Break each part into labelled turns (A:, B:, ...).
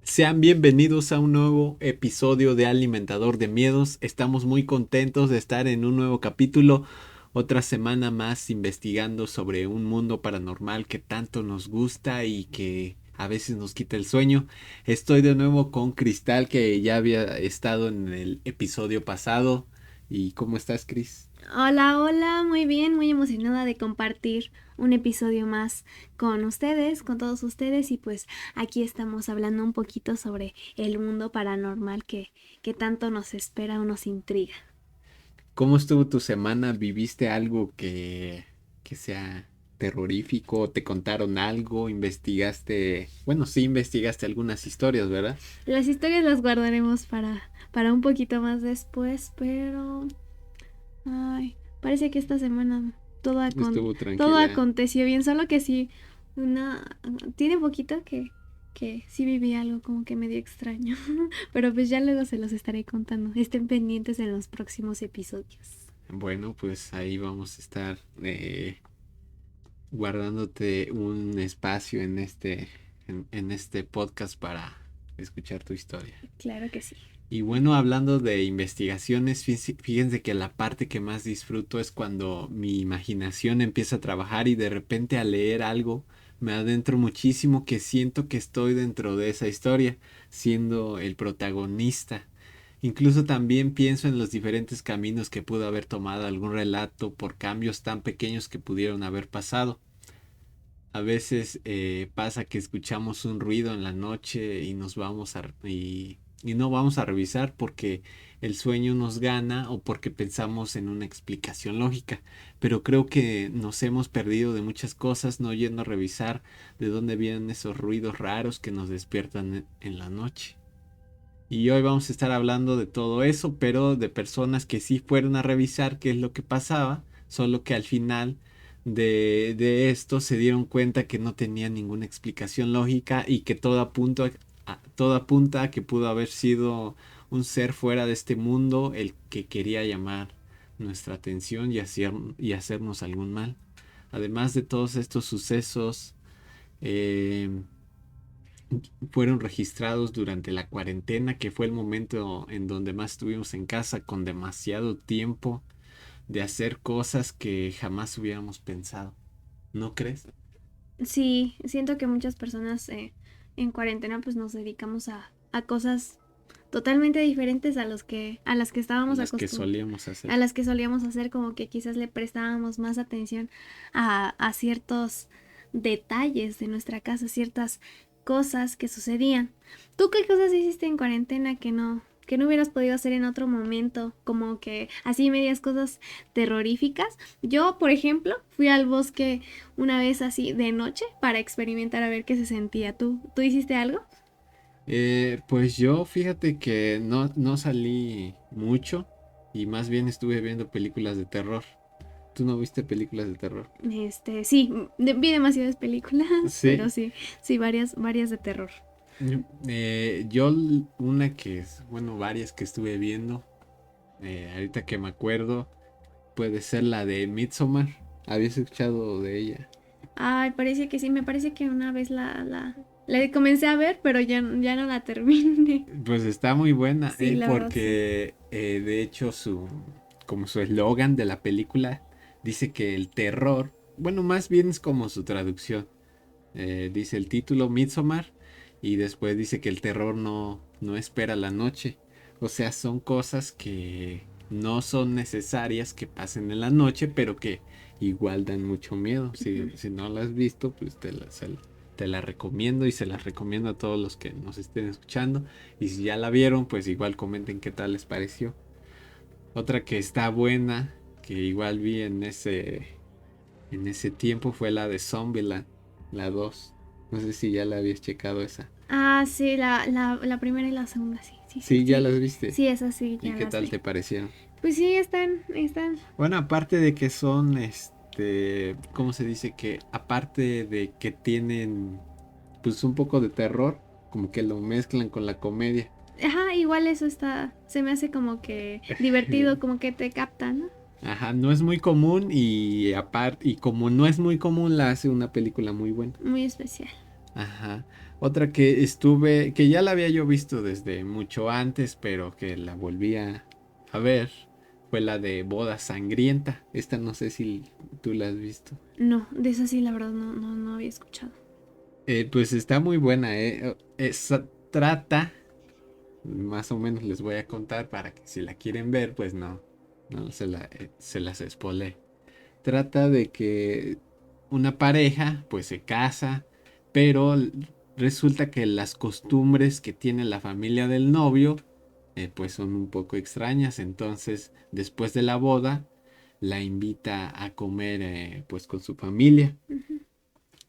A: Sean bienvenidos a un nuevo episodio de Alimentador de Miedos. Estamos muy contentos de estar en un nuevo capítulo, otra semana más investigando sobre un mundo paranormal que tanto nos gusta y que a veces nos quita el sueño. Estoy de nuevo con Cristal, que ya había estado en el episodio pasado. ¿Y cómo estás, Cris?
B: Hola, hola, muy bien, muy emocionada de compartir un episodio más con ustedes, con todos ustedes y pues aquí estamos hablando un poquito sobre el mundo paranormal que tanto nos espera o nos intriga.
A: ¿Cómo estuvo tu semana? ¿Viviste algo que sea terrorífico? ¿Te contaron algo? ¿Investigaste? Bueno, sí investigaste algunas historias, ¿verdad?
B: Las historias las guardaremos para un poquito más después, pero ay, parece que esta semana
A: Estuvo
B: todo
A: tranquila.
B: aconteció bien, solo que sí, una, tiene poquito que sí viví algo como que medio extraño, pero pues ya luego se los estaré contando. Estén pendientes en los próximos episodios.
A: Bueno, pues ahí vamos a estar guardándote un espacio en este podcast para escuchar tu historia.
B: Claro que sí.
A: Y bueno, hablando de investigaciones, fíjense que la parte que más disfruto es cuando mi imaginación empieza a trabajar y de repente al leer algo me adentro muchísimo, que siento que estoy dentro de esa historia, siendo el protagonista. Incluso también pienso en los diferentes caminos que pudo haber tomado algún relato por cambios tan pequeños que pudieron haber pasado. A veces pasa que escuchamos un ruido en la noche y y no vamos a revisar porque el sueño nos gana o porque pensamos en una explicación lógica. Pero creo que nos hemos perdido de muchas cosas no yendo a revisar de dónde vienen esos ruidos raros que nos despiertan en la noche. Y hoy vamos a estar hablando de todo eso, pero de personas que sí fueron a revisar qué es lo que pasaba, solo que al final de esto se dieron cuenta que no tenía ninguna explicación lógica y que todo apunta a que pudo haber sido un ser fuera de este mundo el que quería llamar nuestra atención y hacernos algún mal. Además de todos estos sucesos, eh, fueron registrados durante la cuarentena, que fue el momento en donde más estuvimos en casa con demasiado tiempo de hacer cosas que jamás hubiéramos pensado. ¿No crees?
B: Sí, siento que muchas personas en cuarentena pues nos dedicamos a cosas totalmente diferentes a las que estábamos
A: Las que
B: acostumbrados,
A: solíamos
B: a
A: hacer.
B: las que solíamos hacer, como que quizás le prestábamos más atención a ciertos detalles de nuestra casa, ciertas cosas que sucedían. ¿Tú qué cosas hiciste en cuarentena que no hubieras podido hacer en otro momento? Como que así medias cosas terroríficas. Yo, por ejemplo, fui al bosque una vez así de noche para experimentar a ver qué se sentía. ¿Tú hiciste algo?
A: Pues yo fíjate que no salí mucho y más bien estuve viendo películas de terror. ¿Tú no viste películas de terror?
B: Sí, vi demasiadas películas, pero
A: Sí.
B: sí, sí, varias de terror.
A: Una que es, bueno, varias que estuve viendo, ahorita que me acuerdo, puede ser la de Midsommar. ¿Habías escuchado de ella?
B: Ay, parece que sí, me parece que una vez la comencé a ver, pero ya no la terminé.
A: Pues está muy buena,
B: Sí, la verdad, sí.
A: porque de hecho como su eslogan de la película dice que el terror, bueno, más bien es como su traducción. Dice el título Midsommar y después dice que el terror no espera la noche. O sea, son cosas que no son necesarias que pasen en la noche, pero que igual dan mucho miedo.
B: Ujú.
A: Si no la has visto, pues te la recomiendo y se las recomiendo a todos los que nos estén escuchando. Y si ya la vieron, pues igual comenten qué tal les pareció. Otra que está buena, que igual vi en ese tiempo, fue la de Zombieland, la 2. No sé si ya la habías checado esa.
B: Ah, sí, la primera y la segunda, sí, sí, sí,
A: Sí, ya
B: sí.
A: las viste.
B: Sí, esas sí,
A: ¿Y
B: ya
A: qué
B: las
A: tal
B: vi.
A: te parecieron?
B: Pues sí, están.
A: Bueno, aparte de que son, ¿cómo se dice? Que aparte de que tienen, pues un poco de terror, como que lo mezclan con la comedia.
B: Ajá, igual eso se me hace como que divertido, como que te captan, ¿no?
A: Ajá, no es muy común y aparte, y como no es muy común, la hace una película muy buena.
B: Muy especial.
A: Ajá. Otra que estuve, que ya la había yo visto desde mucho antes, pero que la volví a ver, fue la de Boda Sangrienta. Esta no sé si tú la has visto.
B: No, de esa sí, la verdad, no había escuchado.
A: Pues está muy buena, ¿eh? Trata, más o menos les voy a contar para que si la quieren ver, pues no se las spoilé. Trata de que una pareja pues se casa, pero resulta que las costumbres que tiene la familia del novio pues son un poco extrañas. Entonces, después de la boda, la invita a comer pues con su familia,
B: Ujú.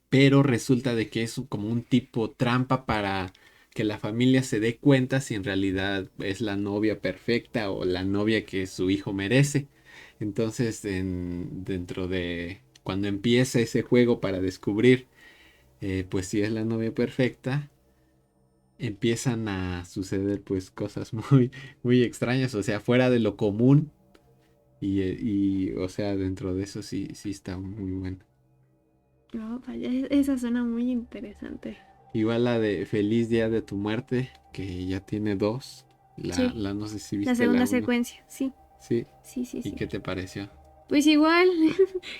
A: pero resulta de que es como un tipo trampa para que la familia se dé cuenta si en realidad es la novia perfecta o la novia que su hijo merece. Entonces, dentro de cuando empieza ese juego para descubrir, pues si es la novia perfecta, empiezan a suceder pues cosas muy extrañas, o sea, fuera de lo común o sea, dentro de eso sí está muy bueno.
B: No, vaya, esa suena muy interesante.
A: Igual la de Feliz Día de tu Muerte, que ya tiene dos.
B: Sí,
A: No sé si
B: la
A: viste la
B: segunda
A: uno.
B: secuencia, sí,
A: Sí.
B: sí, sí,
A: ¿Y
B: sí.
A: qué te pareció?
B: Pues igual,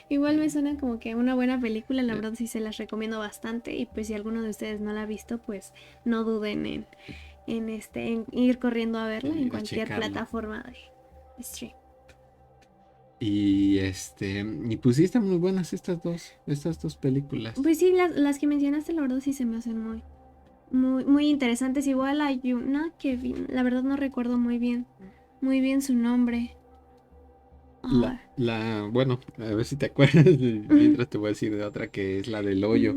B: igual me suena como que una buena película, la
A: Eh,
B: verdad sí se las recomiendo bastante y pues si alguno de ustedes no la ha visto, pues no duden en ir corriendo a verla en
A: a
B: cualquier
A: checarlo.
B: plataforma de stream.
A: Y pues sí están muy buenas estas dos películas.
B: Pues sí, las que mencionaste, la verdad sí se me hacen muy interesantes. Igual hay una que la verdad no recuerdo muy bien su nombre. Ah,
A: Bueno, a ver si te acuerdas, mientras te voy a decir de otra que es la del hoyo.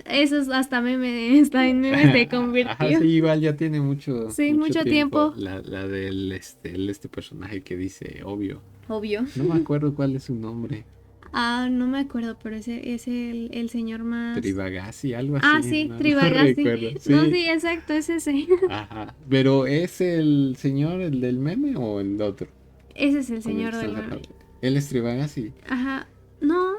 B: eso es hasta meme, hasta en meme se
A: Ajá,
B: convirtió.
A: sí, igual ya tiene
B: Sí,
A: mucho
B: mucho
A: tiempo.
B: tiempo,
A: La del este personaje que dice obvio.
B: obvio.
A: No me acuerdo cuál es su nombre.
B: No me acuerdo, pero ese es el señor más.
A: Tribagasi, algo así,
B: Sí,
A: no
B: Tribagasti.
A: recuerdo.
B: No,
A: Sí,
B: sí, exacto, es ese.
A: ajá. Pero ¿es el señor, el del meme o el otro
B: Ese es el
A: con el que
B: señor
A: están
B: del meme.
A: tratando? Él es Tribagasi.
B: Ajá. No.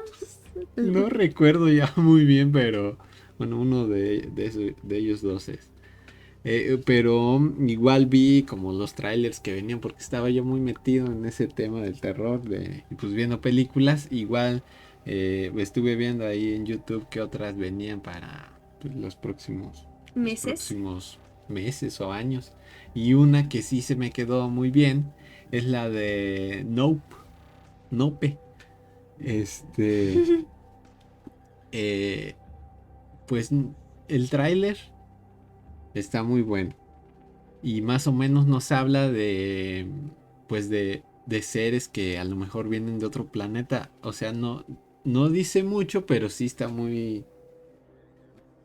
A: No recuerdo ya muy bien, pero bueno, uno de ellos dos es. Pero igual vi como los trailers que venían porque estaba yo muy metido en ese tema del terror, y pues viendo películas. Igual estuve viendo ahí en YouTube que otras venían para pues, los
B: Meses.
A: próximos meses o años. Y una que sí se me quedó muy bien es la de Nope. Este, eh, pues el tráiler está muy bueno. Y más o menos nos habla de, pues de seres que a lo mejor vienen de otro planeta. O sea, no dice mucho, pero sí está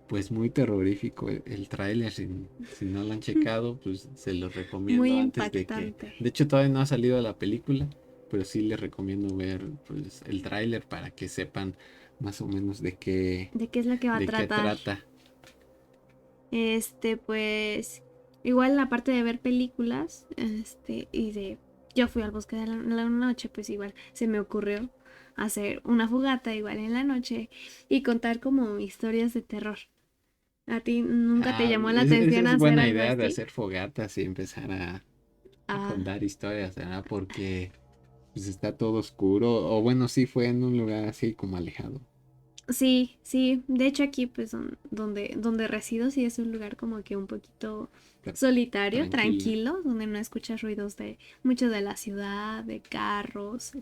A: pues muy terrorífico el tráiler. Si no lo han checado, pues se los
B: Muy
A: recomiendo antes de que...
B: impactante.
A: De hecho, todavía no ha salido la película, pero sí les recomiendo ver pues, el tráiler para que sepan más o menos
B: ¿De qué es lo que va a
A: de qué
B: tratar?
A: trata.
B: Pues. Igual la parte de ver películas. Y de. Yo fui al bosque de la noche, pues igual se me ocurrió hacer una fogata igual en la noche y contar como historias de terror. ¿A ti nunca te llamó la
A: Esa
B: atención
A: es
B: hacer
A: buena
B: algo
A: idea de
B: así?
A: hacer fogatas y empezar a
B: Ah,
A: contar historias, ¿verdad? Porque pues está todo oscuro. O bueno, sí fue en un lugar así como alejado.
B: sí, sí. De hecho aquí, pues, donde resido, sí es un lugar como que un poquito
A: Tra-
B: solitario,
A: Tranquilo.
B: tranquilo, donde no escuchas ruidos de mucho de la ciudad, de carros,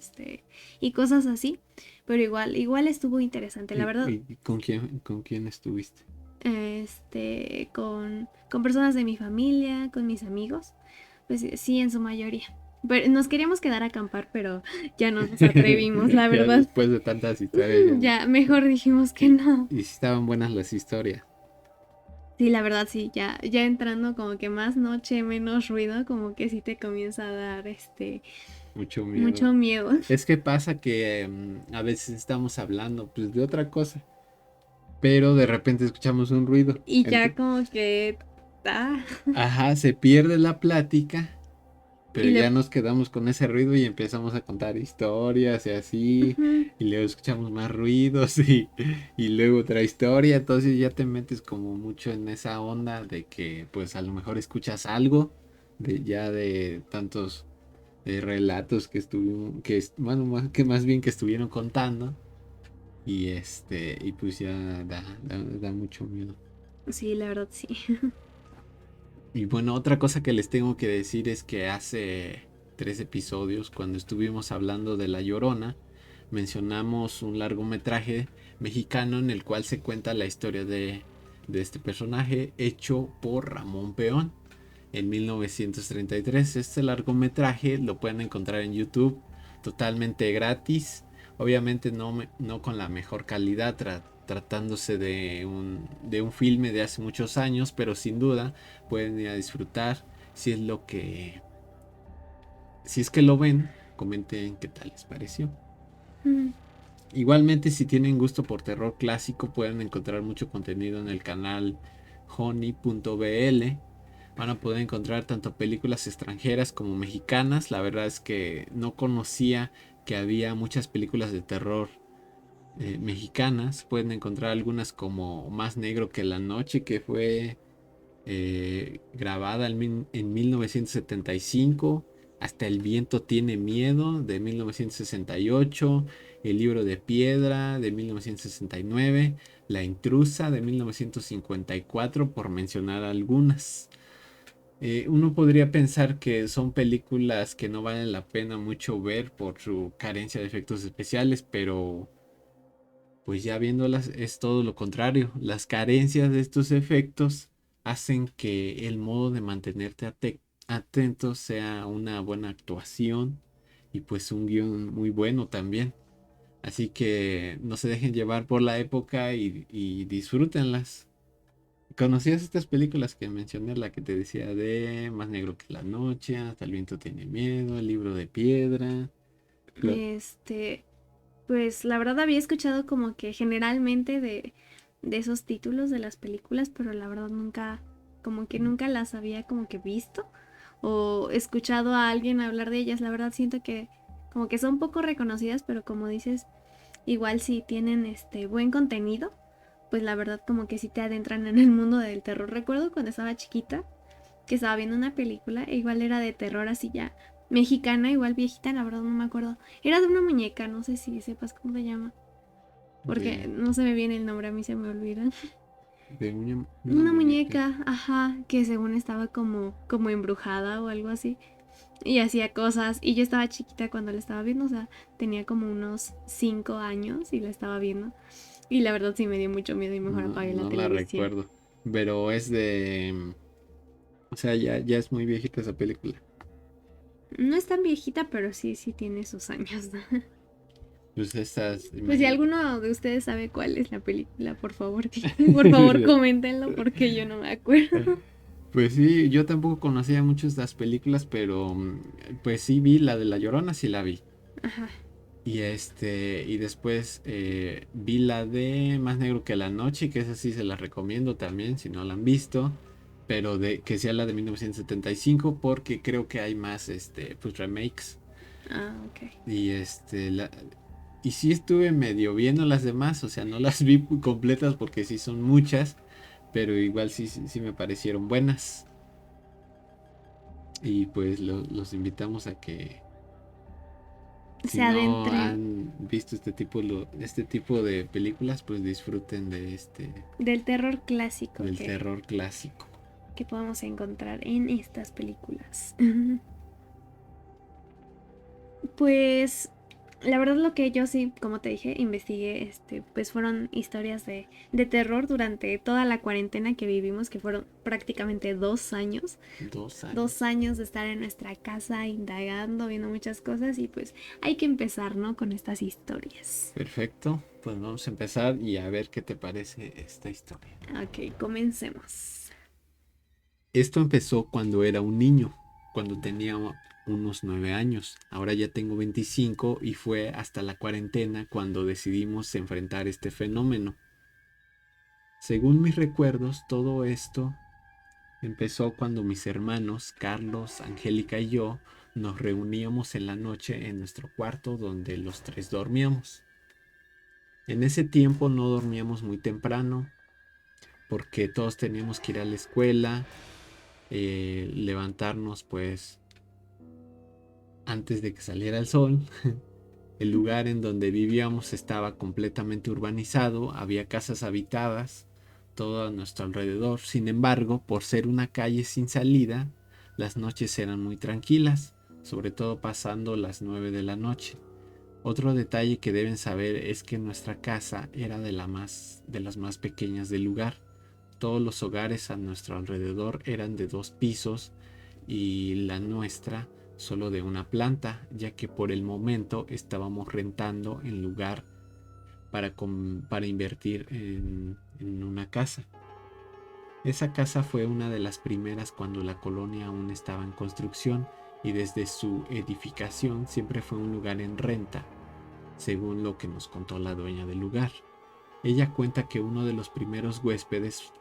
B: y cosas así. Pero igual estuvo interesante, la verdad,
A: Y con quién estuviste?
B: con personas de mi familia, con mis amigos, pues sí, en su mayoría. Pero nos queríamos quedar a acampar, pero ya no nos atrevimos, la
A: Ya
B: verdad.
A: después de tantas historias ya no.
B: Ya, mejor dijimos que
A: Y,
B: no.
A: y sí estaban buenas las historias.
B: Sí, la verdad sí, ya entrando como que más noche, menos ruido, como que sí te comienza a dar
A: Mucho miedo.
B: mucho miedo.
A: Es que pasa que a veces estamos hablando pues de otra cosa, pero de repente escuchamos un ruido.
B: Y ya como que ah,
A: Ajá, se pierde la plática Pero
B: Y
A: ya
B: le...
A: nos quedamos con ese ruido y empezamos a contar historias y así,
B: Ujú.
A: y luego escuchamos más ruidos y luego otra historia, entonces ya te metes como mucho en esa onda de que pues a lo mejor escuchas algo de ya de tantos relatos que estuvimos, bueno, más bien que estuvieron contando y pues ya da mucho miedo.
B: Sí, la verdad sí.
A: Y bueno, otra cosa que les tengo que decir es que hace 3 episodios, cuando estuvimos hablando de La Llorona, mencionamos un largometraje mexicano en el cual se cuenta la historia de este personaje hecho por Ramón Peón en 1933. Este largometraje lo pueden encontrar en YouTube totalmente gratis. Obviamente no con la mejor calidad, tratándose de un filme de hace muchos años, pero sin duda pueden ir a disfrutar. Si es lo que, si es que lo ven, comenten qué tal les pareció.
B: Mm.
A: Igualmente, si tienen gusto por terror clásico, pueden encontrar mucho contenido en el canal honey.bl. Van a poder encontrar tanto películas extranjeras como mexicanas. La verdad es que no conocía que había muchas películas de terror mexicanas. Pueden encontrar algunas como Más Negro que la Noche, que fue grabada en 1975. Hasta el viento tiene miedo de 1968. El libro de piedra de 1969. La intrusa de 1954, por mencionar algunas. Uno podría pensar que son películas que no valen la pena mucho ver por su carencia de efectos especiales, pero pues ya viéndolas es todo lo contrario. Las carencias de estos efectos hacen que el modo de mantenerte atento sea una buena actuación y pues un guión muy bueno también. Así que no se dejen llevar por la época y disfrútenlas. ¿Conocías estas películas que mencioné? La que te decía de Más negro que la noche, Hasta el viento tiene miedo, El libro de piedra.
B: Este, pues la verdad había escuchado como que generalmente de esos títulos de las películas, pero la verdad nunca, como que nunca las había como que visto o escuchado a alguien hablar de ellas. La verdad siento que como que son poco reconocidas, pero como dices, igual si tienen este buen contenido, pues la verdad como que sí te adentran en el mundo del terror. Recuerdo cuando estaba chiquita que estaba viendo una película, e igual era de terror así ya mexicana, igual viejita, la verdad no me acuerdo. Era de una muñeca, no sé si sepas cómo se llama, porque
A: De,
B: no se me viene el nombre, a mí se me olvida.
A: una
B: Una
A: muñeca.
B: muñeca, ajá, que según estaba como embrujada o algo así. Y hacía cosas. Y yo estaba chiquita cuando la estaba viendo. O sea, tenía como unos 5 años y la estaba viendo. Y la verdad sí me dio mucho miedo y mejor
A: No,
B: apagué la
A: no la
B: televisión.
A: recuerdo. Pero es de. O sea, ya es muy viejita esa película.
B: No es tan viejita, pero sí, sí tiene sus años.
A: Pues estas,
B: Pues si
A: imagínate.
B: alguno de ustedes sabe cuál es la película, por favor, por favor coméntenlo porque yo no me acuerdo.
A: Pues sí, yo tampoco conocía mucho estas películas, pero pues sí vi la de La Llorona, sí la vi.
B: Ajá.
A: Y después vi la de Más Negro que la Noche, que esa sí se la recomiendo también, si no la han visto, pero que sea la de 1975, porque creo que hay más, pues remakes.
B: Ah, ok.
A: Y y sí estuve medio viendo las demás, o sea, no las vi completas porque sí son muchas, pero igual sí me parecieron buenas. Y pues los invitamos a que si
B: Se
A: no
B: adentren
A: han visto este tipo de películas, pues disfruten
B: del terror clásico
A: del terror clásico.
B: que podemos encontrar en estas películas. Pues la verdad lo que yo sí, como te dije, investigué, pues fueron historias de terror durante toda la cuarentena que vivimos, que fueron prácticamente 2 años. 2
A: 2 años.
B: años de estar en nuestra casa indagando, viendo muchas cosas y pues hay que empezar, ¿no? Con estas historias.
A: Perfecto, pues vamos a empezar y a ver qué te parece esta historia.
B: Ok, comencemos.
A: Esto empezó cuando era un niño, cuando tenía unos 9 años. Ahora ya tengo 25 y fue hasta la cuarentena cuando decidimos enfrentar este fenómeno. Según mis recuerdos, todo esto empezó cuando mis hermanos, Carlos, Angélica y yo, nos reuníamos en la noche en nuestro cuarto donde los tres dormíamos. En ese tiempo no dormíamos muy temprano porque todos teníamos que ir a la escuela, levantarnos pues antes de que saliera el sol. El lugar en donde vivíamos estaba completamente urbanizado, había casas habitadas todo a nuestro alrededor. Sin embargo, por ser una calle sin salida, las noches eran muy tranquilas, sobre todo pasando las 9 de la noche. Otro detalle que deben saber es que nuestra casa era de las más pequeñas del lugar. Todos los hogares a nuestro alrededor eran de 2 pisos y la nuestra solo de una planta, ya que por el momento estábamos rentando en lugar para invertir en una casa. Esa casa fue una de las primeras cuando la colonia aún estaba en construcción y desde su edificación siempre fue un lugar en renta, según lo que nos contó la dueña del lugar. Ella cuenta que uno de los primeros huéspedes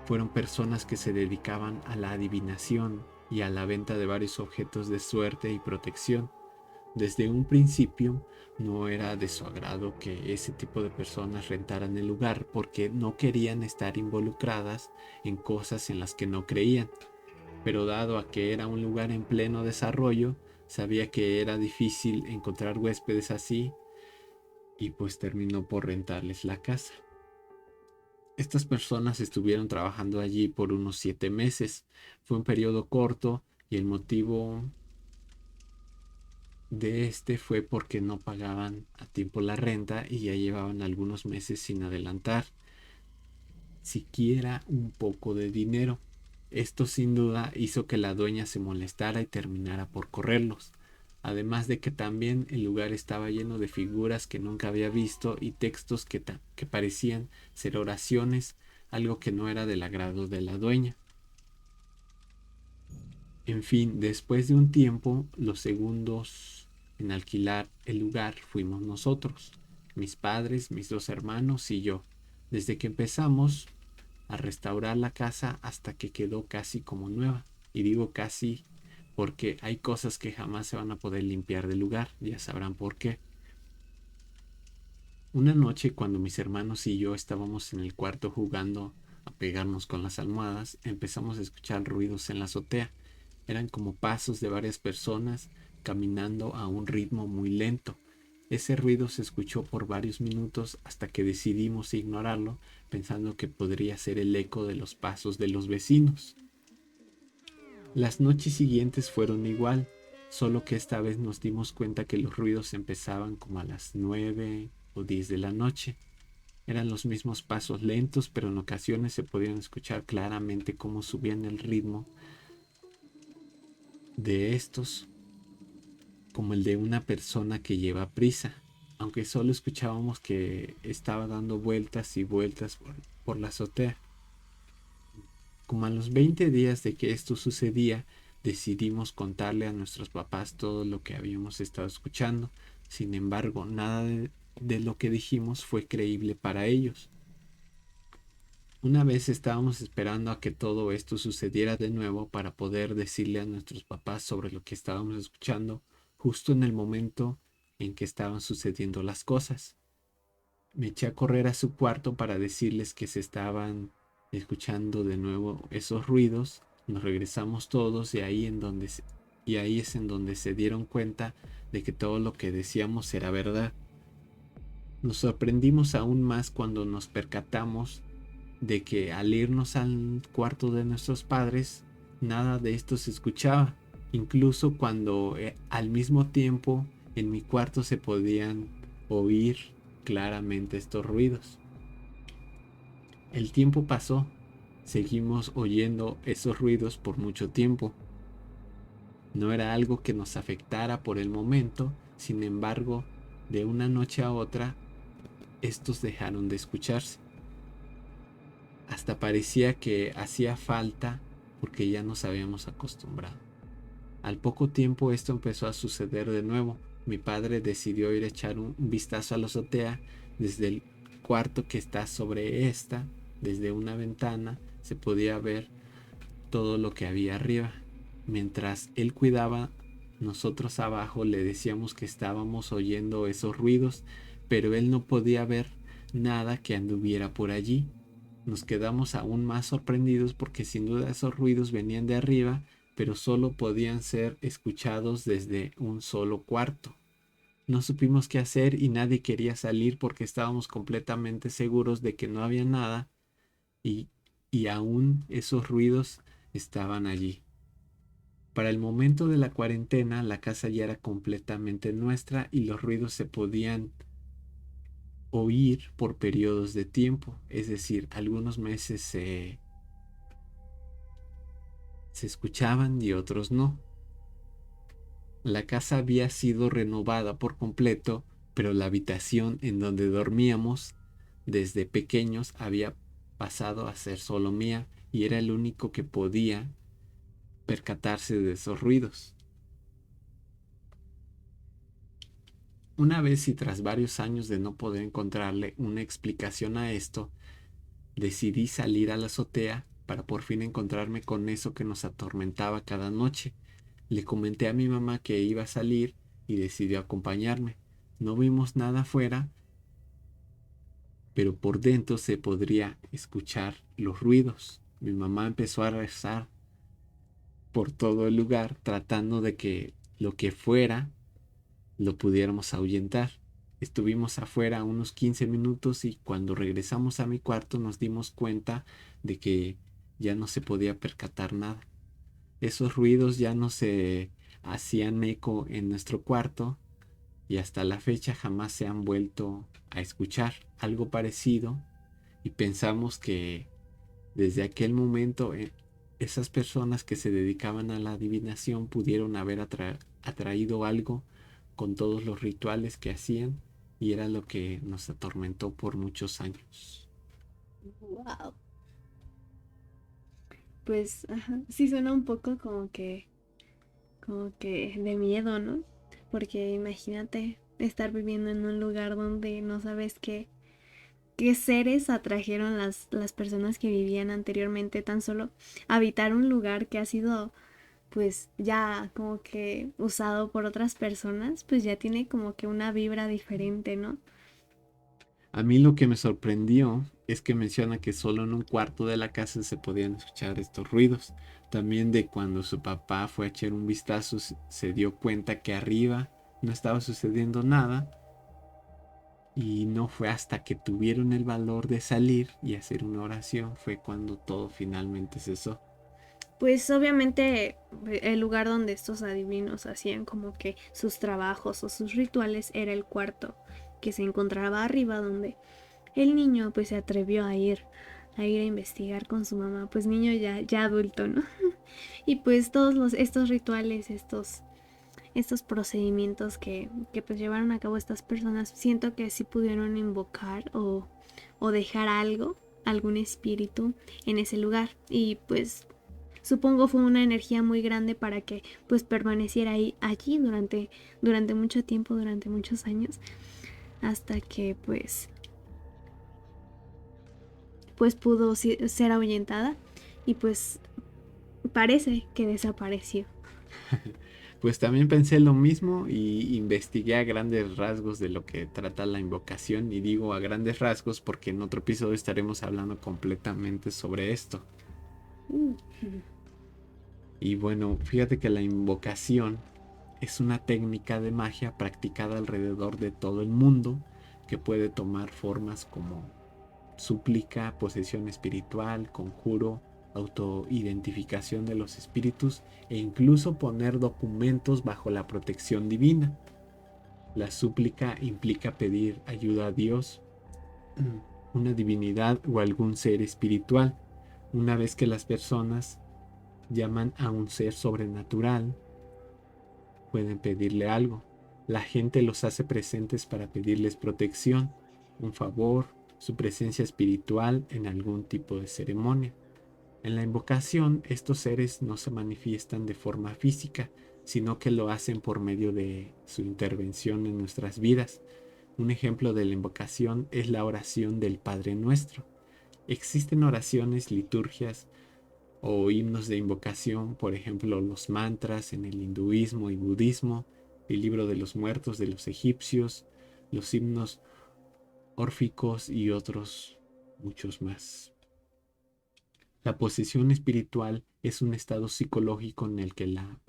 A: fueron personas que se dedicaban a la adivinación y a la venta de varios objetos de suerte y protección. Desde un principio no era de su agrado que ese tipo de personas rentaran el lugar porque no querían estar involucradas en cosas en las que no creían. Pero dado a que era un lugar en pleno desarrollo, sabía que era difícil encontrar huéspedes así y pues terminó por rentarles la casa. Estas personas estuvieron trabajando allí por unos 7 meses. Fue un periodo corto y el motivo de este fue porque no pagaban a tiempo la renta y ya llevaban algunos meses sin adelantar siquiera un poco de dinero. Esto sin duda hizo que la dueña se molestara y terminara por correrlos. Además de que también el lugar estaba lleno de figuras que nunca había visto y textos que parecían ser oraciones, algo que no era del agrado de la dueña. En fin, después de un tiempo, los segundos en alquilar el lugar fuimos nosotros, mis padres, mis 2 hermanos y yo. Desde que empezamos a restaurar la casa hasta que quedó casi como nueva. Y digo casi porque hay cosas que jamás se van a poder limpiar del lugar, ya sabrán por qué. Una noche cuando mis hermanos y yo estábamos en el cuarto jugando a pegarnos con las almohadas, empezamos a escuchar ruidos en la azotea. Eran como pasos de varias personas caminando a un ritmo muy lento. Ese ruido se escuchó por varios minutos hasta que decidimos ignorarlo, pensando que podría ser el eco de los pasos de los vecinos. Las noches siguientes fueron igual, solo que esta vez nos dimos cuenta que los ruidos empezaban como a las 9 o 10 de la noche. Eran los mismos pasos lentos, pero en ocasiones se podían escuchar claramente cómo subían el ritmo de estos, como el de una persona que lleva prisa, aunque solo escuchábamos que estaba dando vueltas y vueltas por la azotea. Como a los 20 días de que esto sucedía, decidimos contarle a nuestros papás todo lo que habíamos estado escuchando. Sin embargo, nada de lo que dijimos fue creíble para ellos. Una vez estábamos esperando a que todo esto sucediera de nuevo para poder decirle a nuestros papás sobre lo que estábamos escuchando, justo en el momento en que estaban sucediendo las cosas. Me eché a correr a su cuarto para decirles que se estaban escuchando de nuevo esos ruidos. Nos regresamos todos y ahí es en donde se dieron cuenta de que todo lo que decíamos era verdad. Nos sorprendimos aún más cuando nos percatamos de que al irnos al cuarto de nuestros padres, nada de esto se escuchaba. Incluso cuando al mismo tiempo en mi cuarto se podían oír claramente estos ruidos. El tiempo pasó, seguimos oyendo esos ruidos por mucho tiempo. No era algo que nos afectara por el momento, sin embargo, de una noche a otra, estos dejaron de escucharse. Hasta parecía que hacía falta porque ya nos habíamos acostumbrado. Al poco tiempo esto empezó a suceder de nuevo. Mi padre decidió ir a echar un vistazo a la azotea. Desde el cuarto que está sobre esta, desde una ventana, se podía ver todo lo que había arriba. Mientras él cuidaba Nosotros abajo le decíamos que estábamos oyendo esos ruidos, pero él no podía ver nada que anduviera por allí. Nos quedamos aún más sorprendidos porque sin duda esos ruidos venían de arriba, pero solo podían ser escuchados desde un solo cuarto. No supimos qué hacer y nadie quería salir porque estábamos completamente seguros de que no había nada y, y aún esos ruidos estaban allí. Para el momento de la cuarentena, la casa ya era completamente nuestra y los ruidos se podían oír por periodos de tiempo, es decir, algunos meses se escuchaban y otros no. La casa había sido renovada por completo, pero la habitación en donde dormíamos desde pequeños había pasado a ser solo mía y era el único que podía percatarse de esos ruidos. Una vez y tras varios años de no poder encontrarle una explicación a esto, decidí salir a la azotea para por fin encontrarme con eso que nos atormentaba cada noche. Le comenté a mi mamá que iba a salir y decidió acompañarme. No vimos nada afuera, pero por dentro se podría escuchar los ruidos. Mi mamá empezó a rezar por todo el lugar tratando de que lo que fuera lo pudiéramos ahuyentar. Estuvimos afuera unos 15 minutos y cuando regresamos a mi cuarto nos dimos cuenta de que ya no se podía percatar nada. Esos ruidos ya no se hacían eco en nuestro cuarto y hasta la fecha jamás se han vuelto a escuchar algo parecido y pensamos que desde aquel momento esas personas que se dedicaban a la adivinación pudieron haber atraído algo con todos los rituales que hacían y era lo que nos atormentó por muchos años.
B: Wow. Pues, ajá, sí suena un poco como que de miedo, ¿no? Porque imagínate estar viviendo en un lugar donde no sabes qué seres atrajeron las personas que vivían anteriormente, tan solo habitar un lugar que ha sido pues ya como que usado por otras personas, pues ya tiene como que una vibra diferente, ¿no?
A: A mí lo que me sorprendió es que menciona que solo en un cuarto de la casa se podían escuchar estos ruidos. También de cuando su papá fue a echar un vistazo se dio cuenta que arriba no estaba sucediendo nada y no fue hasta que tuvieron el valor de salir y hacer una oración fue cuando todo finalmente cesó.
B: Pues obviamente el lugar donde estos adivinos hacían como que sus trabajos o sus rituales era el cuarto que se encontraba arriba donde el niño pues se atrevió a ir a investigar con su mamá, pues niño ya adulto, ¿no? Y pues todos estos rituales, estos procedimientos que pues llevaron a cabo estas personas, siento que sí pudieron invocar o dejar algo, algún espíritu en ese lugar. Y pues supongo fue una energía muy grande para que pues permaneciera allí durante mucho tiempo, durante muchos años, hasta que pues pudo ser ahuyentada y pues parece que desapareció.
A: Pues también pensé lo mismo y investigué a grandes rasgos de lo que trata la invocación y digo a grandes rasgos porque en otro episodio estaremos hablando completamente sobre esto.
B: Uh.
A: Y bueno, fíjate que la invocación es una técnica de magia practicada alrededor de todo el mundo que puede tomar formas como súplica, posesión espiritual, conjuro, autoidentificación de los espíritus e incluso poner documentos bajo la protección divina. La súplica implica pedir ayuda a Dios, una divinidad o algún ser espiritual. Una vez que las personas llaman a un ser sobrenatural, pueden pedirle algo. La gente los hace presentes para pedirles protección, un favor, su presencia espiritual en algún tipo de ceremonia. En la invocación, estos seres no se manifiestan de forma física, sino que lo hacen por medio de su intervención en nuestras vidas. Un ejemplo de la invocación es la oración del Padre Nuestro. Existen oraciones, liturgias o himnos de invocación, por ejemplo, los mantras en el hinduismo y budismo, el libro de los muertos de los egipcios, los himnos órficos y otros muchos más. La posesión espiritual es un estado psicológico en el que la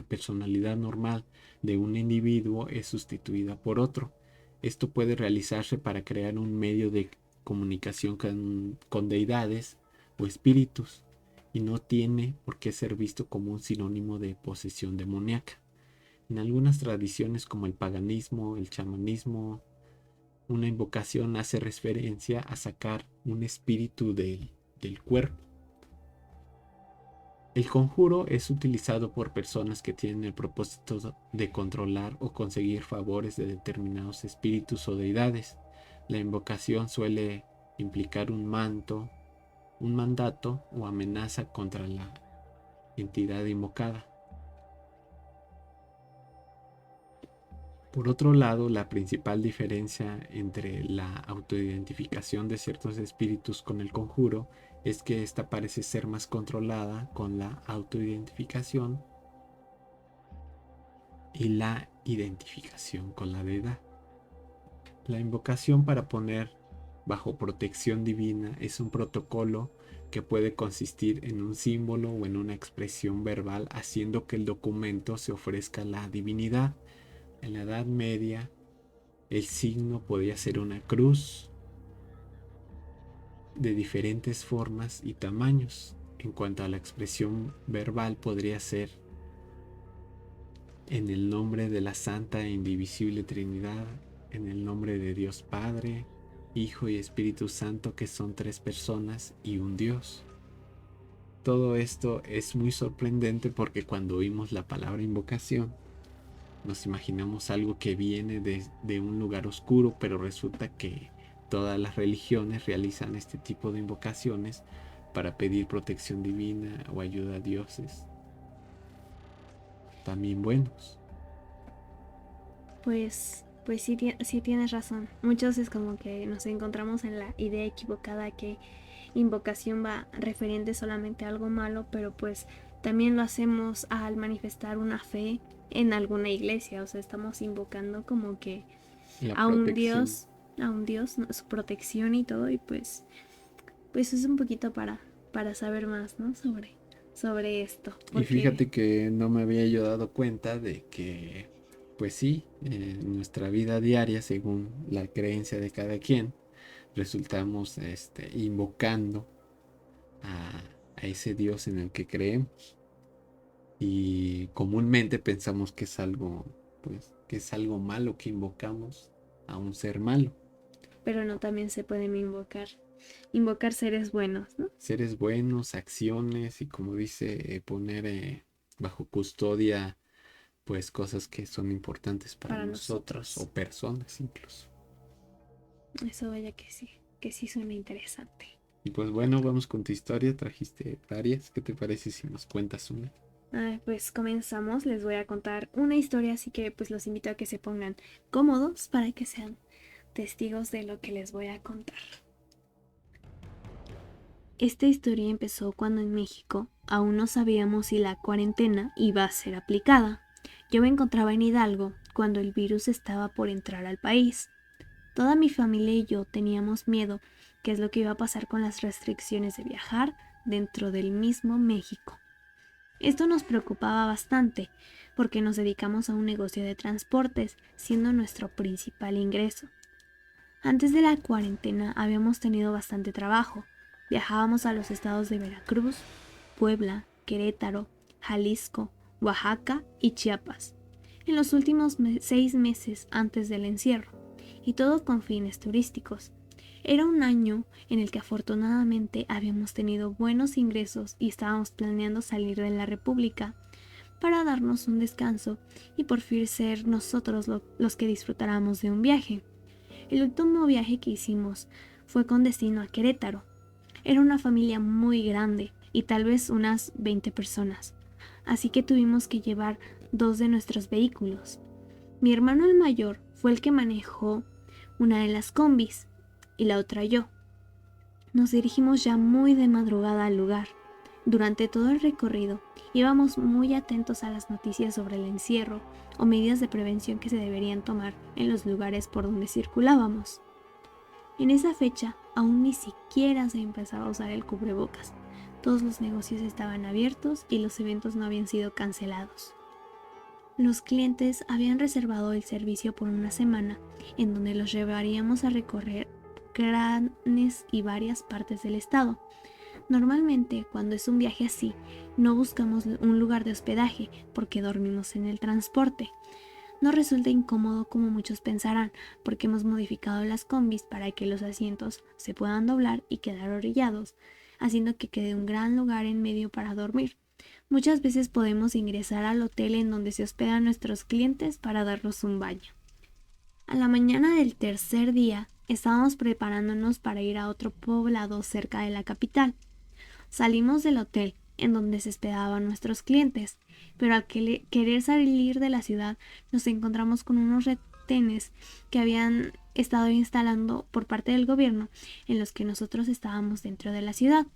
A: personalidad normal de un individuo es sustituida por otro. Esto puede realizarse para crear un medio de comunicación con deidades o espíritus y no tiene por qué ser visto como un sinónimo de posesión demoníaca. En algunas tradiciones como el paganismo, el chamanismo, una invocación hace referencia a sacar un espíritu del cuerpo. El conjuro es utilizado por personas que tienen el propósito de controlar o conseguir favores de determinados espíritus o deidades. La invocación suele implicar un mandato o amenaza contra la entidad invocada. Por otro lado, la principal diferencia entre la autoidentificación de ciertos espíritus con el conjuro es que esta parece ser más controlada con la autoidentificación y la identificación con la deidad. La invocación para poner bajo protección divina es un protocolo que puede consistir en un símbolo o en una expresión verbal haciendo que el documento se ofrezca a la divinidad. En la Edad Media, el signo podía ser una cruz de diferentes formas y tamaños. En cuanto a la expresión verbal, podría ser en el nombre de la Santa e Indivisible Trinidad, en el nombre de Dios Padre, Hijo y Espíritu Santo, que son tres personas y un Dios. Todo esto es muy sorprendente porque cuando oímos la palabra invocación, nos imaginamos algo que viene de un lugar oscuro, pero resulta que todas las religiones realizan este tipo de invocaciones para pedir protección divina o ayuda a dioses también buenos.
B: Pues sí tienes razón. Muchos es como que nos encontramos en la idea equivocada que invocación va referente solamente a algo malo, pero pues también lo hacemos al manifestar una fe en alguna iglesia. O sea, estamos invocando como que
A: La
B: a un
A: protección.
B: Dios, su protección y todo, y pues es un poquito para saber más, ¿no? Sobre esto.
A: Y
B: Porque
A: fíjate que no me había yo dado cuenta de que, pues sí, en nuestra vida diaria, según la creencia de cada quien, resultamos invocando a ese Dios en el que creemos. Y comúnmente pensamos que es algo, pues, que es algo malo que invocamos a un ser malo.
B: pero no, también se pueden invocar seres buenos, ¿no?
A: Seres buenos, acciones y como dice, poner bajo custodia, pues, cosas que son importantes para
B: Para
A: nosotros
B: nosotros.
A: o personas incluso.
B: Eso vaya que sí suena interesante.
A: Y pues bueno, vamos con tu historia. Trajiste varias. ¿Qué te parece si nos cuentas una?
B: Pues comenzamos, les voy a contar una historia, así que pues los invito a que se pongan cómodos para que sean testigos de lo que les voy a contar. Esta historia empezó cuando en México aún no sabíamos si la cuarentena iba a ser aplicada. Yo me encontraba en Hidalgo cuando el virus estaba por entrar al país. Toda mi familia y yo teníamos miedo qué es lo que iba a pasar con las restricciones de viajar dentro del mismo México. Esto nos preocupaba bastante porque nos dedicamos a un negocio de transportes, siendo nuestro principal ingreso. Antes de la cuarentena habíamos tenido bastante trabajo. Viajábamos a los estados de Veracruz, Puebla, Querétaro, Jalisco, Oaxaca y Chiapas, en los últimos 6 meses antes del encierro, y todo con fines turísticos. Era un año en el que afortunadamente habíamos tenido buenos ingresos y estábamos planeando salir de la República para darnos un descanso y por fin ser nosotros los que disfrutáramos de un viaje. El último viaje que hicimos fue con destino a Querétaro. Era una familia muy grande y tal vez unas 20 personas, así que tuvimos que llevar 2 de nuestros vehículos. Mi hermano el mayor fue el que manejó una de las combis y la otra yo. Nos dirigimos ya muy de madrugada al lugar. Durante todo el recorrido íbamos muy atentos a las noticias sobre el encierro o medidas de prevención que se deberían tomar en los lugares por donde circulábamos. En esa fecha aún ni siquiera se empezaba a usar el cubrebocas. Todos los negocios estaban abiertos y los eventos no habían sido cancelados. Los clientes habían reservado el servicio por una semana, en donde los llevaríamos a recorrer grandes y varias partes del estado. Normalmente, cuando es un viaje así, no buscamos un lugar de hospedaje porque dormimos en el transporte. No resulta incómodo como muchos pensarán, porque hemos modificado las combis para que los asientos se puedan doblar y quedar orillados, haciendo que quede un gran lugar en medio para dormir. Muchas veces podemos ingresar al hotel en donde se hospedan nuestros clientes para darnos un baño. A la mañana del tercer día, estábamos preparándonos para ir a otro poblado cerca de la capital. Salimos del hotel en donde se hospedaban nuestros clientes, pero al querer salir de la ciudad nos encontramos con unos retenes que habían estado instalando por parte del gobierno en los que nosotros estábamos dentro de la ciudad.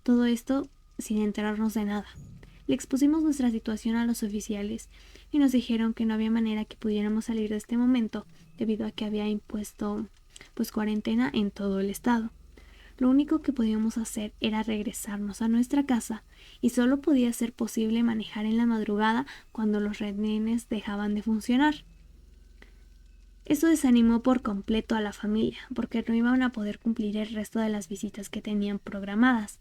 B: Todo esto sin enterarnos de nada. Le expusimos nuestra situación a los oficiales y nos dijeron que no había manera que pudiéramos salir de este momento debido a que había impuesto cuarentena en todo el estado. Lo único que podíamos hacer era regresarnos a nuestra casa y solo podía ser posible manejar en la madrugada cuando los retenes dejaban de funcionar. Eso desanimó por completo a la familia porque no iban a poder cumplir el resto de las visitas que tenían programadas.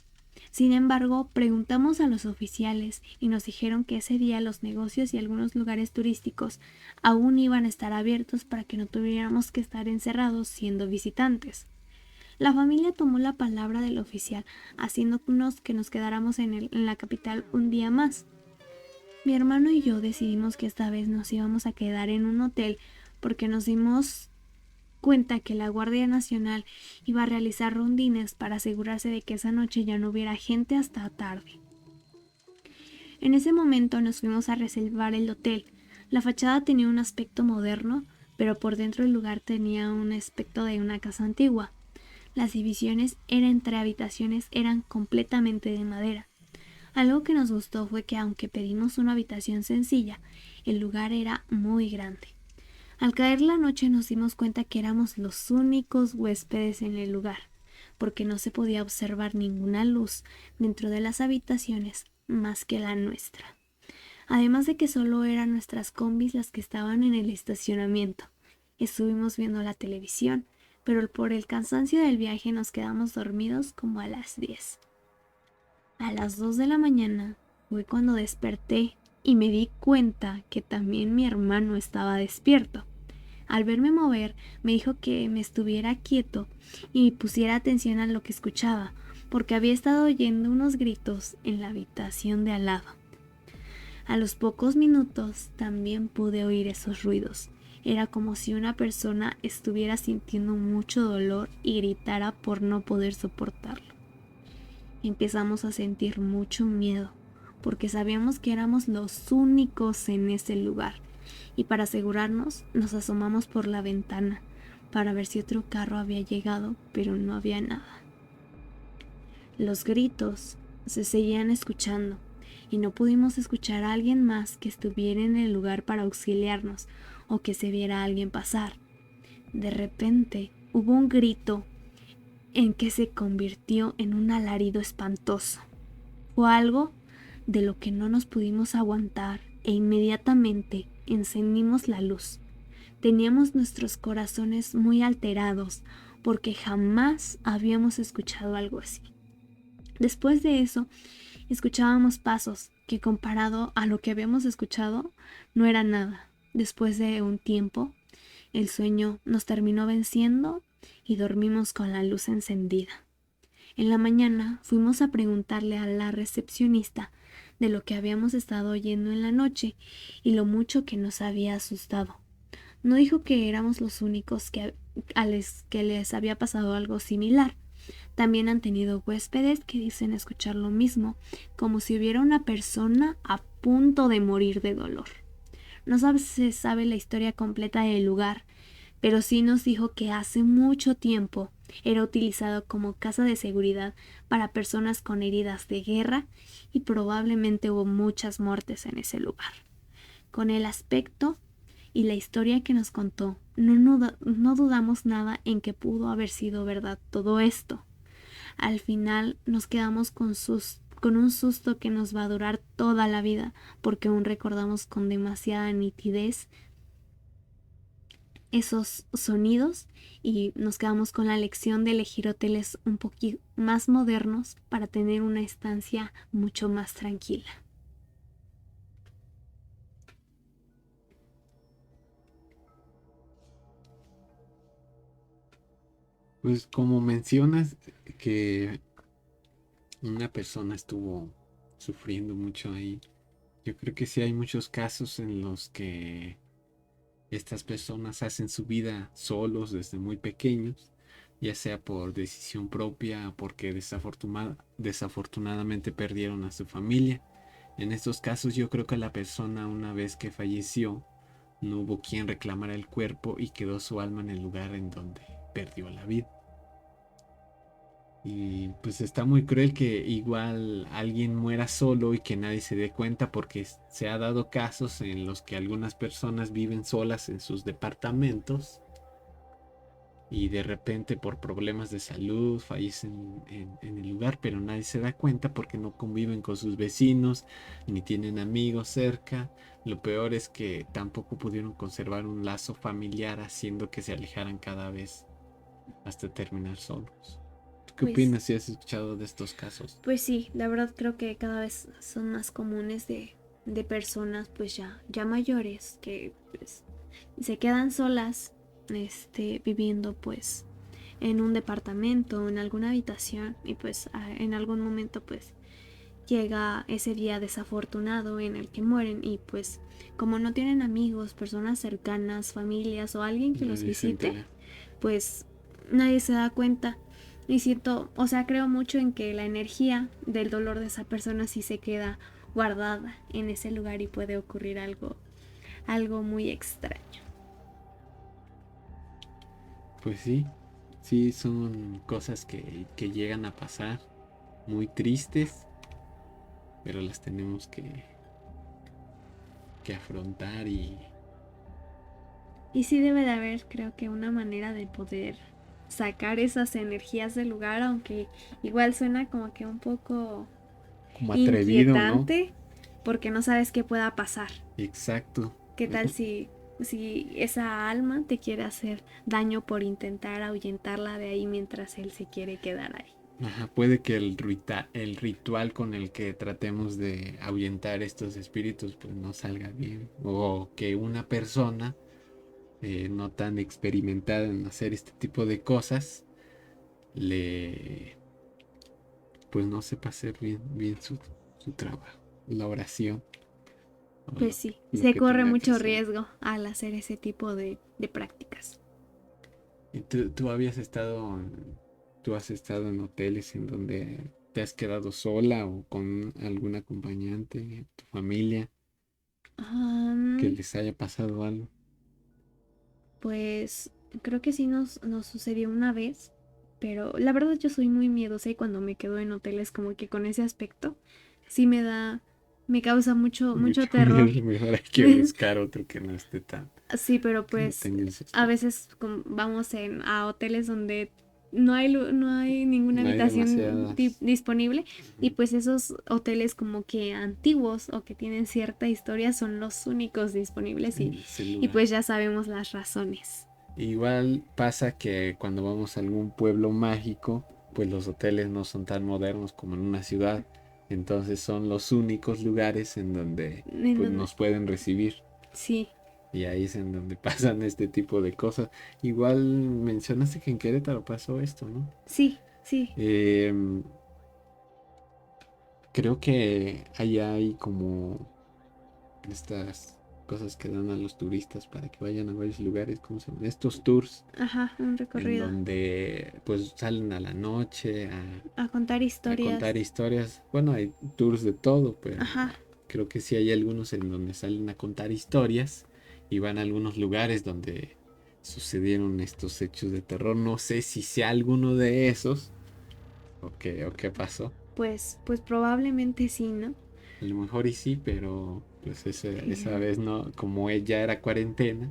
B: Sin embargo, preguntamos a los oficiales y nos dijeron que ese día los negocios y algunos lugares turísticos aún iban a estar abiertos para que no tuviéramos que estar encerrados siendo visitantes. La familia tomó la palabra del oficial, haciéndonos que nos quedáramos en la capital un día más. Mi hermano y yo decidimos que esta vez nos íbamos a quedar en un hotel porque nos dimos cuenta que la Guardia Nacional iba a realizar rondines para asegurarse de que esa noche ya no hubiera gente hasta tarde. En ese momento nos fuimos a reservar el hotel. La fachada tenía un aspecto moderno, pero por dentro el lugar tenía un aspecto de una casa antigua. Las divisiones entre habitaciones eran completamente de madera. Algo que nos gustó fue que aunque pedimos una habitación sencilla, el lugar era muy grande. Al caer la noche nos dimos cuenta que éramos los únicos huéspedes en el lugar, porque no se podía observar ninguna luz dentro de las habitaciones más que la nuestra. Además de que solo eran nuestras combis las que estaban en el estacionamiento. Estuvimos viendo la televisión, pero por el cansancio del viaje nos quedamos dormidos como a las 10. A las 2 de la mañana fue cuando desperté y me di cuenta que también mi hermano estaba despierto. Al verme mover, me dijo que me estuviera quieto y pusiera atención a lo que escuchaba, porque había estado oyendo unos gritos en la habitación de al lado. A los pocos minutos también pude oír esos ruidos. Era como si una persona estuviera sintiendo mucho dolor y gritara por no poder soportarlo. Empezamos a sentir mucho miedo, porque sabíamos que éramos los únicos en ese lugar, y para asegurarnos nos asomamos por la ventana para ver si otro carro había llegado, pero no había nada. Los gritos se seguían escuchando, y no pudimos escuchar a alguien más que estuviera en el lugar para auxiliarnos o que se viera a alguien pasar. De repente hubo un grito en que se convirtió en un alarido espantoso. Fue algo de lo que no nos pudimos aguantar e inmediatamente encendimos la luz. Teníamos nuestros corazones muy alterados porque jamás habíamos escuchado algo así. Después de eso, escuchábamos pasos que comparado a lo que habíamos escuchado no era nada. Después de un tiempo, el sueño nos terminó venciendo y dormimos con la luz encendida. En la mañana fuimos a preguntarle a la recepcionista de lo que habíamos estado oyendo en la noche y lo mucho que nos había asustado. No dijo que éramos los únicos que les había pasado algo similar. También han tenido huéspedes que dicen escuchar lo mismo, como si hubiera una persona a punto de morir de dolor. No se sabe la historia completa del lugar, pero sí nos dijo que hace mucho tiempo Era utilizado como casa de seguridad para personas con heridas de guerra y probablemente hubo muchas muertes en ese lugar. Con el aspecto y la historia que nos contó, no dudamos nada en que pudo haber sido verdad todo esto. Al final nos quedamos con un susto que nos va a durar toda la vida, porque aún recordamos con demasiada nitidez esos sonidos y nos quedamos con la lección de elegir hoteles un poquito más modernos para tener una estancia mucho más tranquila.
A: Pues como mencionas que una persona estuvo sufriendo mucho ahí, yo creo que sí hay muchos casos en los que estas personas hacen su vida solos desde muy pequeños, ya sea por decisión propia o porque desafortunadamente perdieron a su familia. En estos casos yo creo que la persona, una vez que falleció, no hubo quien reclamara el cuerpo y quedó su alma en el lugar en donde perdió la vida. Y pues está muy cruel que igual alguien muera solo y que nadie se dé cuenta, porque se ha dado casos en los que algunas personas viven solas en sus departamentos y de repente por problemas de salud fallecen en el lugar, pero nadie se da cuenta porque no conviven con sus vecinos ni tienen amigos cerca. Lo peor es que tampoco pudieron conservar un lazo familiar, haciendo que se alejaran cada vez hasta terminar solos. ¿Qué
B: Pues,
A: opinas si has escuchado de estos casos?
B: pues sí, la verdad creo que cada vez son más comunes de personas pues ya mayores que pues se quedan solas viviendo pues en un departamento, en alguna habitación y pues en algún momento pues llega ese día desafortunado en el que mueren y pues como no tienen amigos, personas cercanas, familias o alguien que los
A: Nadie se
B: visite,
A: entera.
B: pues nadie se da cuenta. Y siento, o sea, creo mucho en que la energía del dolor de esa persona sí se queda guardada en ese lugar y puede ocurrir algo muy extraño.
A: Pues sí, sí, son cosas que llegan a pasar, muy tristes, pero las tenemos que afrontar y
B: Y sí debe de haber, creo que una manera de poder sacar esas energías del lugar, aunque igual suena como que un poco
A: como atrevido, ¿no?
B: inquietante, porque no sabes qué pueda pasar.
A: Exacto.
B: ¿Qué tal si esa alma te quiere hacer daño por intentar ahuyentarla de ahí mientras él se quiere quedar ahí?
A: Ajá, puede que el ritual con el que tratemos de ahuyentar estos espíritus pues no salga bien. O que una persona no tan experimentada en hacer este tipo de cosas le pues no sepa hacer bien su trabajo, la oración o
B: Pues sí,
A: lo
B: se
A: que
B: corre
A: tenga que
B: mucho
A: hacer.
B: riesgo al hacer ese tipo de prácticas.
A: ¿Y tú has estado en hoteles en donde te has quedado sola o con algún acompañante, tu familia, que
B: Um,
A: les haya pasado algo?
B: Pues creo que sí nos sucedió una vez, pero la verdad yo soy muy miedosa y cuando me quedo en hoteles como que con ese aspecto sí me causa mucho
A: Mucho
B: terror.
A: miedo, mejor hay que buscar otro que no esté tan,
B: Sí, pero
A: que no
B: pues
A: tenga ese
B: a
A: aspecto.
B: veces vamos a hoteles donde no hay ninguna
A: No hay
B: habitación
A: demasiadas.
B: disponible y
A: Ujú.
B: pues esos hoteles como que antiguos o que tienen cierta historia son los únicos disponibles
A: En ese
B: y
A: lugar.
B: pues ya sabemos las razones.
A: Igual pasa que cuando vamos a algún pueblo mágico, pues los hoteles no son tan modernos como en una ciudad. Entonces son los únicos lugares en donde
B: En
A: pues
B: donde,
A: nos pueden recibir.
B: sí,
A: Y ahí es en donde pasan este tipo de cosas. Igual mencionaste que en Querétaro pasó esto, ¿no?
B: sí.
A: Em, Creo que allá hay como estas cosas que dan a los turistas para que vayan a varios lugares, ¿cómo se llaman? Estos tours
B: Ajá, un
A: en
B: recorrido.
A: donde pues salen a la noche
B: A contar
A: a contar
B: historias.
A: historias. Bueno, hay tours de todo, pero
B: Ajá.
A: creo que sí hay algunos en donde salen a contar historias y van a algunos lugares donde sucedieron estos hechos de terror. No sé si sea alguno de esos o qué pasó.
B: Pues probablemente sí, ¿no?
A: A lo mejor y sí, pero pues esa
B: Pero
A: vez no, como ella era cuarentena,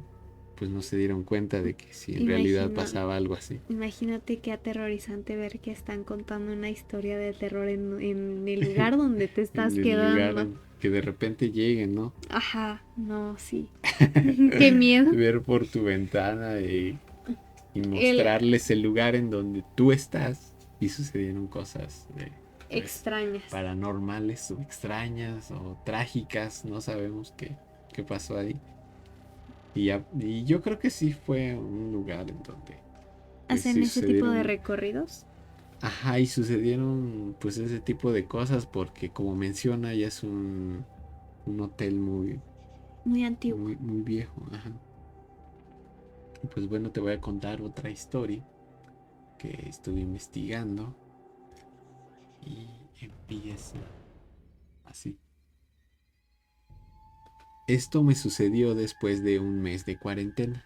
A: pues no se dieron cuenta de que si en realidad
B: imagina,
A: pasaba algo así.
B: imagínate qué aterrorizante ver que están contando una historia de terror en el lugar donde te estás
A: En el lugar
B: quedando.
A: que de repente lleguen, ¿no?
B: Ajá, no, sí. Qué miedo.
A: Ver por tu ventana y
B: El
A: mostrarles el lugar en donde tú estás y sucedieron cosas pues
B: extrañas.
A: paranormales o extrañas o trágicas, no sabemos qué pasó ahí. Y yo creo que sí fue un lugar en donde pues
B: ¿Hacen
A: sí
B: ese tipo de
A: sucedieron,
B: recorridos?
A: ajá, y sucedieron pues ese tipo de cosas porque como menciona ya es un hotel
B: Muy antiguo.
A: muy viejo, ajá. Y pues bueno, te voy a contar otra historia que estuve investigando y empieza así. Esto me sucedió después de un mes de cuarentena.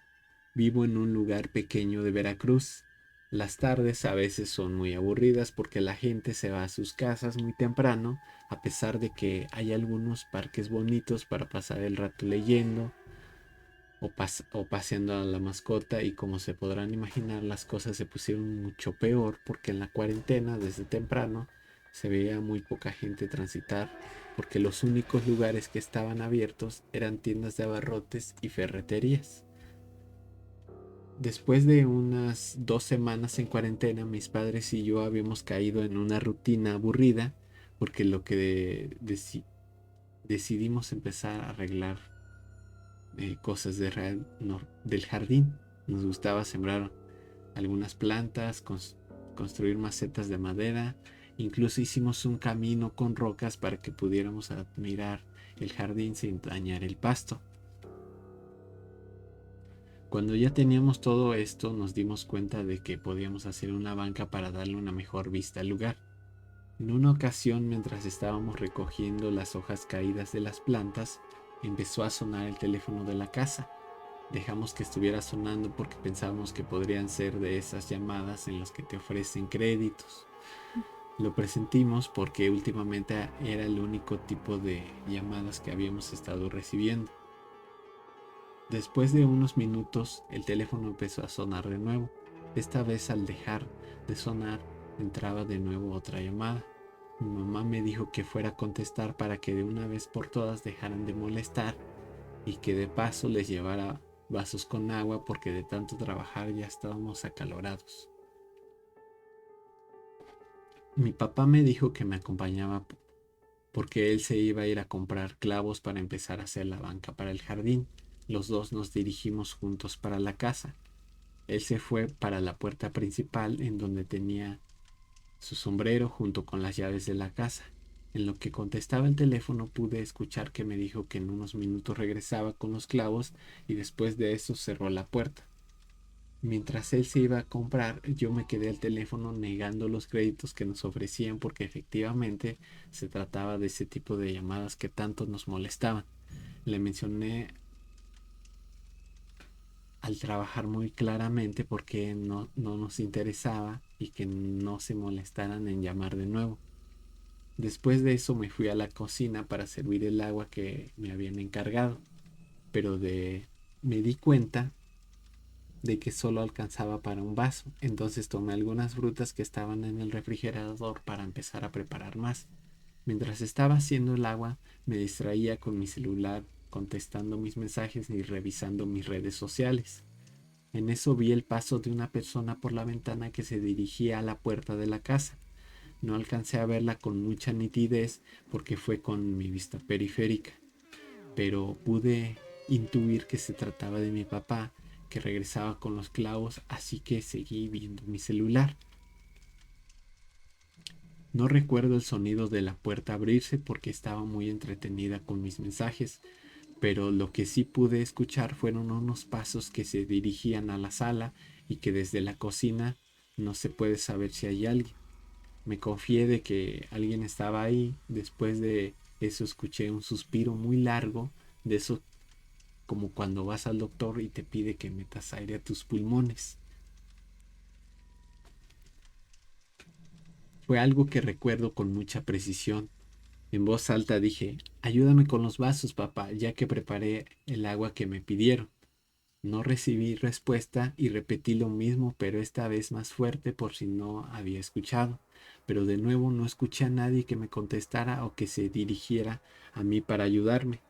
A: Vivo en un lugar pequeño de Veracruz. Las tardes a veces son muy aburridas porque la gente se va a sus casas muy temprano, a pesar de que hay algunos parques bonitos para pasar el rato leyendo o paseando a la mascota, y como se podrán imaginar las cosas se pusieron mucho peor porque en la cuarentena desde temprano se veía muy poca gente transitar porque los únicos lugares que estaban abiertos eran tiendas de abarrotes y ferreterías. Después de unas 2 semanas en cuarentena, mis padres y yo habíamos caído en una rutina aburrida porque lo que decidimos empezar a arreglar cosas del jardín. Nos gustaba sembrar algunas plantas, construir macetas de madera, incluso hicimos un camino con rocas para que pudiéramos admirar el jardín sin dañar el pasto. Cuando ya teníamos todo esto, nos dimos cuenta de que podíamos hacer una banca para darle una mejor vista al lugar. En una ocasión, mientras estábamos recogiendo las hojas caídas de las plantas, empezó a sonar el teléfono de la casa. Dejamos que estuviera sonando porque pensábamos que podrían ser de esas llamadas en las que te ofrecen créditos. Lo presentimos porque últimamente era el único tipo de llamadas que habíamos estado recibiendo. Después de unos minutos, el teléfono empezó a sonar de nuevo. Esta vez, al dejar de sonar, entraba de nuevo otra llamada. Mi mamá me dijo que fuera a contestar para que de una vez por todas dejaran de molestar y que de paso les llevara vasos con agua porque de tanto trabajar ya estábamos acalorados. Mi papá me dijo que me acompañaba porque él se iba a ir a comprar clavos para empezar a hacer la banca para el jardín. Los dos nos dirigimos juntos para la casa. Él se fue para la puerta principal en donde tenía su sombrero junto con las llaves de la casa. En lo que contestaba el teléfono pude escuchar que me dijo que en unos minutos regresaba con los clavos y después de eso cerró la puerta. Mientras él se iba a comprar, yo me quedé al teléfono negando los créditos que nos ofrecían porque efectivamente se trataba de ese tipo de llamadas que tanto nos molestaban. Le mencioné al trabajar muy claramente porque no nos interesaba y que no se molestaran en llamar de nuevo. Después de eso me fui a la cocina para servir el agua que me habían encargado, pero me di cuenta de que solo alcanzaba para un vaso, entonces tomé algunas frutas que estaban en el refrigerador para empezar a preparar más. Mientras estaba haciendo el agua, me distraía con mi celular, contestando mis mensajes y revisando mis redes sociales. En eso vi el paso de una persona por la ventana que se dirigía a la puerta de la casa. No alcancé a verla con mucha nitidez porque fue con mi vista periférica, pero pude intuir que se trataba de mi papá, que regresaba con los clavos, así que seguí viendo mi celular. No recuerdo el sonido de la puerta abrirse porque estaba muy entretenida con mis mensajes, pero lo que sí pude escuchar fueron unos pasos que se dirigían a la sala y que desde la cocina no se puede saber si hay alguien. Me confié de que alguien estaba ahí. Después de eso escuché un suspiro muy largo, de esos como cuando vas al doctor y te pide que metas aire a tus pulmones. Fue algo que recuerdo con mucha precisión. En voz alta dije, ayúdame con los vasos, papá, ya que preparé el agua que me pidieron. No recibí respuesta y repetí lo mismo, pero esta vez más fuerte por si no había escuchado. Pero de nuevo no escuché a nadie que me contestara o que se dirigiera a mí para ayudarme.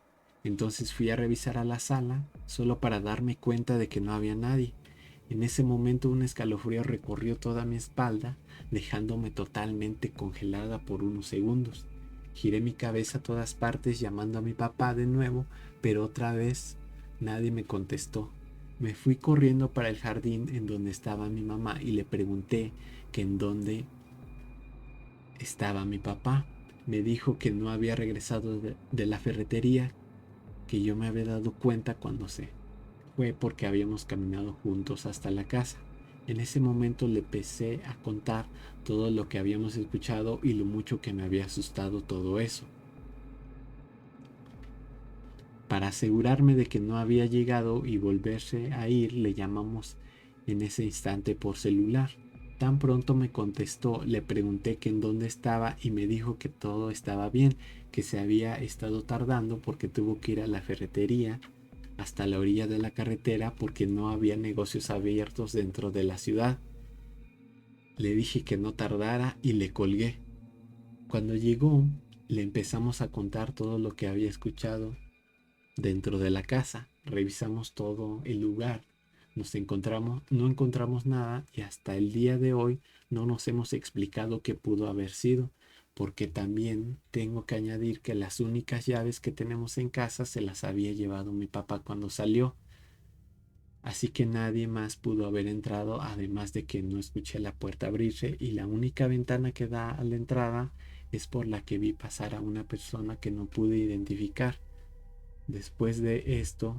A: Entonces fui a revisar a la sala, solo para darme cuenta de que no había nadie. En ese momento un escalofrío recorrió toda mi espalda, dejándome totalmente congelada por unos segundos. Giré mi cabeza a todas partes llamando a mi papá de nuevo, pero otra vez nadie me contestó. Me fui corriendo para el jardín en donde estaba mi mamá y le pregunté que en dónde estaba mi papá. Me dijo que no había regresado de la ferretería, que yo me había dado cuenta cuando se fue porque habíamos caminado juntos hasta la casa. En ese momento le empecé a contar todo lo que habíamos escuchado y lo mucho que me había asustado todo eso. Para asegurarme de que no había llegado y volverse a ir, le llamamos en ese instante por celular. Tan pronto me contestó, le pregunté que en dónde estaba y me dijo que todo estaba bien, que se había estado tardando porque tuvo que ir a la ferretería hasta la orilla de la carretera porque no había negocios abiertos dentro de la ciudad. Le dije que no tardara y le colgué. Cuando llegó, le empezamos a contar todo lo que había escuchado dentro de la casa. Revisamos todo el lugar. No encontramos nada y hasta el día de hoy no nos hemos explicado qué pudo haber sido, porque también tengo que añadir que las únicas llaves que tenemos en casa se las había llevado mi papá cuando salió. Así que nadie más pudo haber entrado, además de que no escuché la puerta abrirse y la única ventana que da a la entrada es por la que vi pasar a una persona que no pude identificar. Después de esto,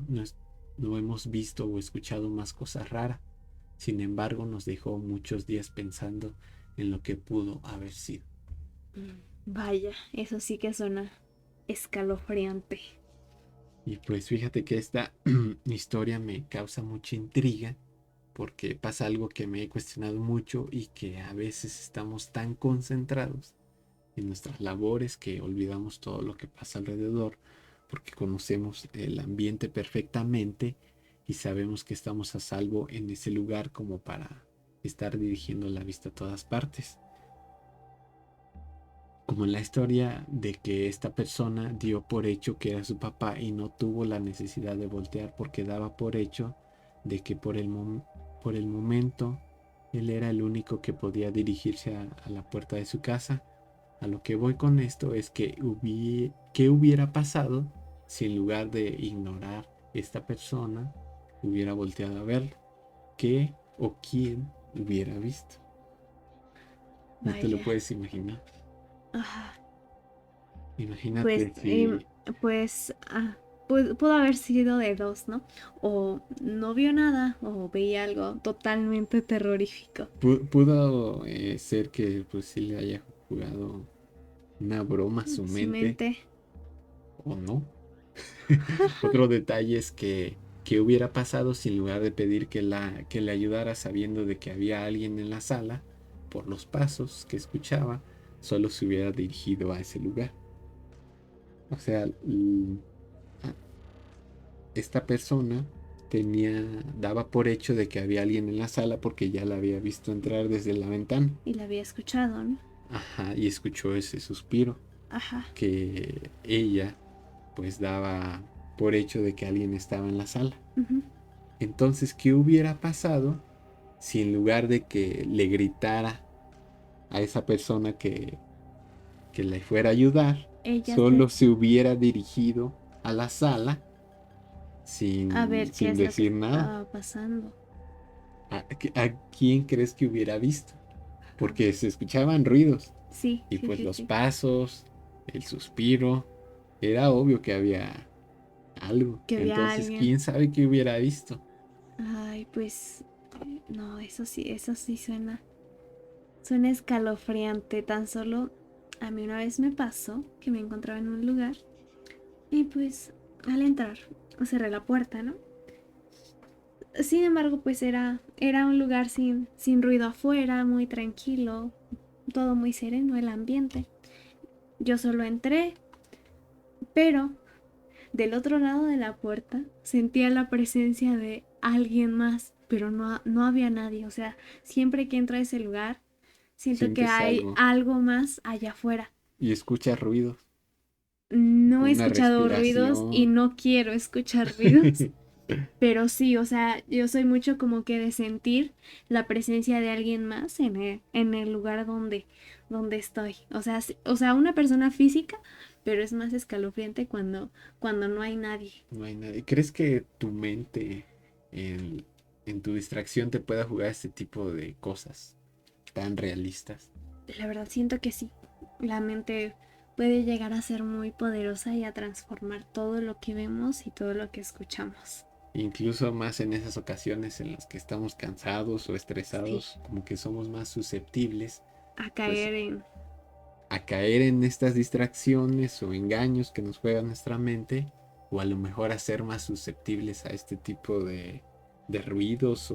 A: no hemos visto o escuchado más cosas raras. Sin embargo, nos dejó muchos días pensando en lo que pudo haber sido.
B: Vaya, eso sí que suena escalofriante.
A: Y pues fíjate que esta historia me causa mucha intriga porque pasa algo que me he cuestionado mucho y que a veces estamos tan concentrados en nuestras labores que olvidamos todo lo que pasa alrededor porque conocemos el ambiente perfectamente y sabemos que estamos a salvo en ese lugar como para estar dirigiendo la vista a todas partes. Como en la historia de que esta persona dio por hecho que era su papá y no tuvo la necesidad de voltear porque daba por hecho de que por el momento él era el único que podía dirigirse a la puerta de su casa. A lo que voy con esto es que ¿qué hubiera pasado si en lugar de ignorar esta persona hubiera volteado a verlo? ¿Qué o quién hubiera visto? No te lo
B: Vaya.
A: puedes imaginar.
B: Ah, pues,
A: Imagínate si
B: pues, pudo haber sido de dos, ¿no? O no vio nada, o veía algo totalmente terrorífico.
A: pudo ser que pues sí le haya jugado una broma a su
B: Su
A: mente
B: mente.
A: o no. Otro detalle es que qué hubiera pasado si en lugar de pedir que le ayudara sabiendo de que había alguien en la sala, por los pasos que escuchaba, solo se hubiera dirigido a ese lugar. O sea, a- esta persona daba por hecho de que había alguien en la sala porque ya la había visto entrar desde la ventana.
B: Y la había escuchado, ¿no?
A: Ajá, y escuchó ese suspiro
B: Ajá.
A: que ella pues daba por hecho de que alguien estaba en la sala.
B: Ujú.
A: Entonces, ¿qué hubiera pasado si en lugar de que le gritara a esa persona que le fuera a ayudar,
B: Ella se...
A: solo se hubiera dirigido a la sala
B: A ver qué
A: sin
B: es lo que
A: decir nada?
B: estaba pasando.
A: ¿A quién crees que hubiera visto? Porque se escuchaban ruidos
B: Sí,
A: y
B: sí,
A: pues
B: sí,
A: los
B: sí.
A: pasos, el suspiro, era obvio que había algo.
B: Que había
A: Entonces,
B: alguien.
A: ¿quién sabe qué hubiera visto?
B: Ay, pues... No, eso sí suena... Suena escalofriante. Tan solo a mí una vez me pasó que me encontraba en un lugar y pues al entrar cerré la puerta, ¿no? Sin embargo, pues era un lugar sin ruido afuera, muy tranquilo, todo muy sereno el ambiente. Yo solo entré, pero del otro lado de la puerta sentía la presencia de alguien más, pero no había nadie. O sea, siempre que entro a ese lugar, siento que
A: Sientes
B: hay
A: algo
B: algo más allá afuera.
A: y escuchas ruidos,
B: No he
A: una
B: escuchado ruidos y
A: respiración.
B: no quiero escuchar ruidos. Pero sí, o sea, yo soy mucho como que de sentir la presencia de alguien más en el lugar donde estoy. O sea, una persona física, pero es más escalofriante cuando no hay nadie.
A: No hay nadie. ¿Crees que tu mente en, en tu distracción te pueda jugar este tipo de cosas tan realistas?
B: La verdad siento que sí. La mente puede llegar a ser muy poderosa y a transformar todo lo que vemos y todo lo que escuchamos.
A: Incluso más en esas ocasiones en las que estamos cansados o
B: Sí,
A: estresados, como que somos más susceptibles,
B: a
A: pues,
B: caer en...
A: a caer en estas distracciones o engaños que nos juega nuestra mente, o a lo mejor a ser más susceptibles a este tipo de ruidos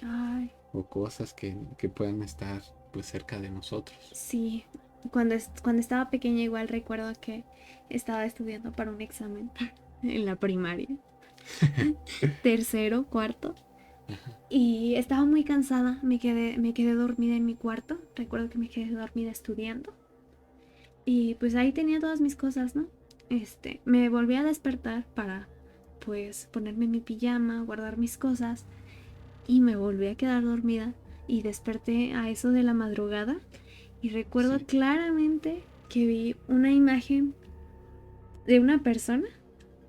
B: Ay,
A: o cosas que puedan estar pues cerca de nosotros.
B: sí. Cuando estaba pequeña igual recuerdo que estaba estudiando para un examen en la primaria, tercero, cuarto, y estaba muy cansada, me quedé dormida en mi cuarto, recuerdo que me quedé dormida estudiando, y pues ahí tenía todas mis cosas, ¿no? Me volví a despertar para pues ponerme mi pijama, guardar mis cosas, y me volví a quedar dormida, y desperté a eso de la madrugada, y recuerdo
A: Sí.
B: claramente que vi una imagen de una persona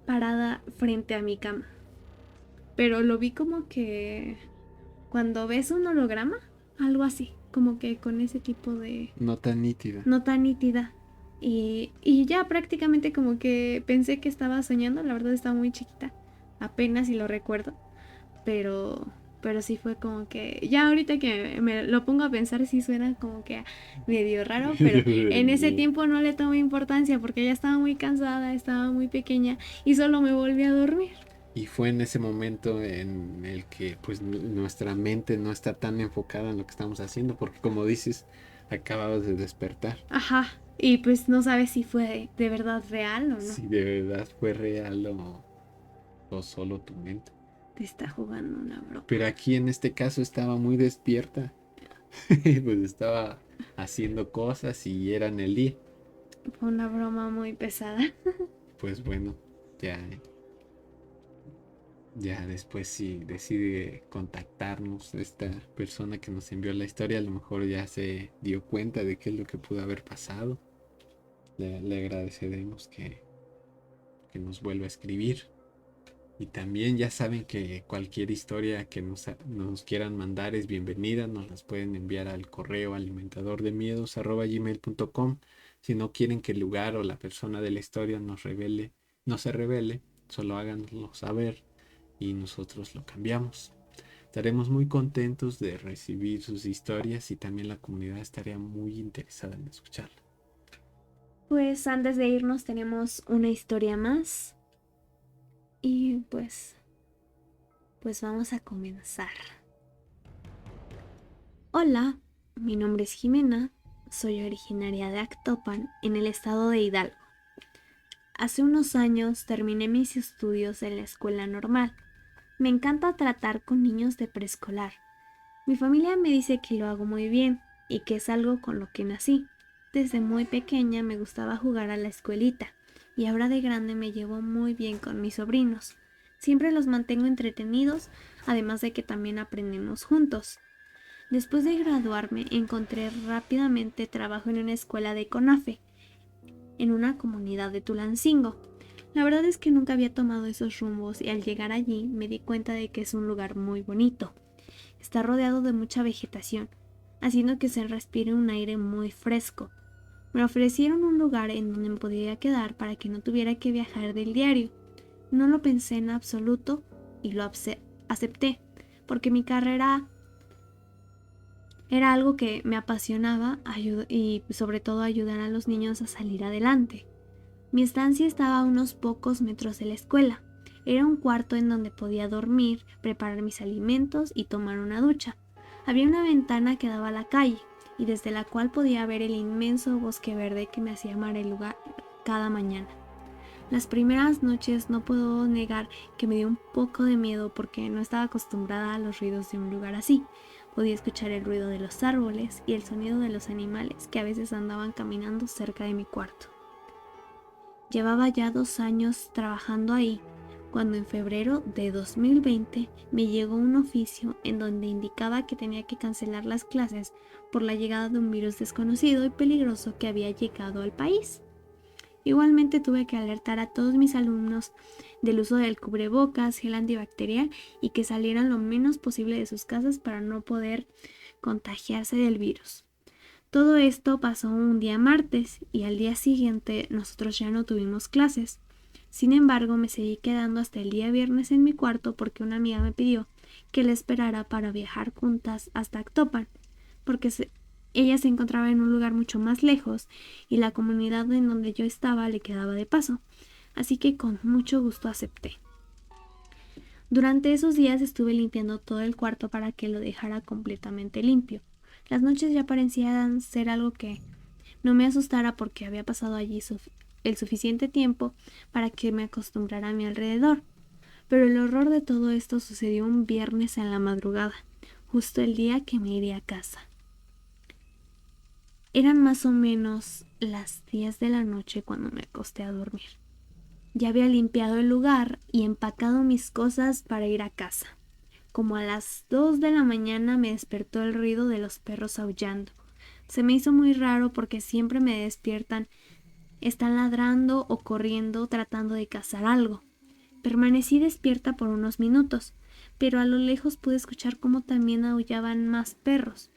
B: parada frente a mi cama. Pero lo vi como que cuando ves un holograma, algo así, como que con ese tipo de
A: No tan nítida.
B: nota nítida. Y ya prácticamente como que pensé que estaba soñando, la verdad estaba muy chiquita, apenas si lo recuerdo, pero, pero sí fue como que, ya ahorita que me lo pongo a pensar sí suena como que medio raro, pero en ese tiempo no le tomé importancia porque ya estaba muy cansada, estaba muy pequeña y solo me volví a dormir.
A: Y fue en ese momento en el que pues nuestra mente no está tan enfocada en lo que estamos haciendo, porque como dices, acababas de despertar.
B: Ajá, y pues no sabes si fue de verdad real o no.
A: Si de verdad fue real o solo tu mente.
B: Te está jugando una broma.
A: Pero aquí en este caso estaba muy despierta, pues estaba haciendo cosas y era en el día.
B: Fue una broma muy pesada.
A: Pues bueno, ya, ya después si decide contactarnos esta persona que nos envió la historia, a lo mejor ya se dio cuenta de qué es lo que pudo haber pasado. Le agradeceremos que nos vuelva a escribir. Y también ya saben que cualquier historia que nos quieran mandar es bienvenida. Nos las pueden enviar al correo alimentadordemiedos@gmail.com. Si no quieren que el lugar o la persona de la historia no se revele, solo háganoslo saber y nosotros lo cambiamos. Estaremos muy contentos de recibir sus historias y también la comunidad estaría muy interesada en escucharla.
B: Pues antes de irnos tenemos una historia más y pues vamos a comenzar. Hola, mi nombre es Jimena, soy originaria de Actopan, en el estado de Hidalgo. Hace unos años terminé mis estudios en la escuela normal. Me encanta tratar con niños de preescolar. Mi familia me dice que lo hago muy bien y que es algo con lo que nací. Desde muy pequeña me gustaba jugar a la escuelita y ahora de grande me llevo muy bien con mis sobrinos. Siempre los mantengo entretenidos, además de que también aprendemos juntos. Después de graduarme encontré rápidamente trabajo en una escuela de CONAFE, en una comunidad de Tulancingo. La verdad es que nunca había tomado esos rumbos y al llegar allí me di cuenta de que es un lugar muy bonito. Está rodeado de mucha vegetación, haciendo que se respire un aire muy fresco. Me ofrecieron un lugar en donde me podía quedar para que no tuviera que viajar del diario. No lo pensé en absoluto y lo acepté, porque mi carrera era algo que me apasionaba y sobre todo ayudar a los niños a salir adelante. Mi estancia estaba a unos pocos metros de la escuela. Era un cuarto en donde podía dormir, preparar mis alimentos y tomar una ducha. Había una ventana que daba a la calle y desde la cual podía ver el inmenso bosque verde que me hacía amar el lugar cada mañana. Las primeras noches no puedo negar que me dio un poco de miedo porque no estaba acostumbrada a los ruidos de un lugar así. Podía escuchar el ruido de los árboles y el sonido de los animales que a veces andaban caminando cerca de mi cuarto. Llevaba ya 2 años trabajando ahí, cuando en febrero de 2020 me llegó un oficio en donde indicaba que tenía que cancelar las clases por la llegada de un virus desconocido y peligroso que había llegado al país. Igualmente tuve que alertar a todos mis alumnos del uso del cubrebocas, gel antibacterial y que salieran lo menos posible de sus casas para no poder contagiarse del virus. Todo esto pasó un día martes y al día siguiente nosotros ya no tuvimos clases. Sin embargo, me seguí quedando hasta el día viernes en mi cuarto porque una amiga me pidió que la esperara para viajar juntas hasta Actopan, porque ella se encontraba en un lugar mucho más lejos y la comunidad en donde yo estaba le quedaba de paso, así que con mucho gusto acepté. Durante esos días estuve limpiando todo el cuarto para que lo dejara completamente limpio. Las noches ya parecían ser algo que no me asustara porque había pasado allí el suficiente tiempo para que me acostumbrara a mi alrededor. Pero el horror de todo esto sucedió un viernes en la madrugada, justo el día que me iría a casa. Eran más o menos las 10 de la noche cuando me acosté a dormir. Ya había limpiado el lugar y empacado mis cosas para ir a casa. Como a las 2 de la mañana me despertó el ruido de los perros aullando. Se me hizo muy raro porque siempre me despiertan, están ladrando o corriendo tratando de cazar algo. Permanecí despierta por unos minutos, pero a lo lejos pude escuchar cómo también aullaban más perros.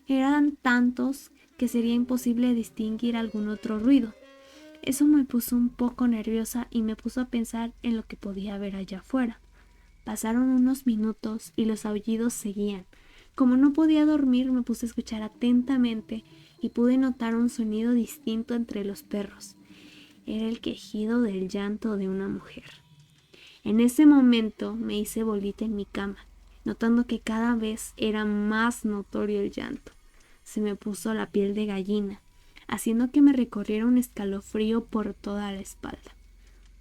B: Eran tantos que sería imposible distinguir algún otro ruido. Eso me puso un poco nerviosa y me puso a pensar en lo que podía haber allá afuera. Pasaron unos minutos y los aullidos seguían. Como no podía dormir, me puse a escuchar atentamente y pude notar un sonido distinto entre los perros. Era el quejido del llanto de una mujer. En ese momento me hice bolita en mi cama, notando que cada vez era más notorio el llanto. Se me puso la piel de gallina, haciendo que me recorriera un escalofrío por toda la espalda.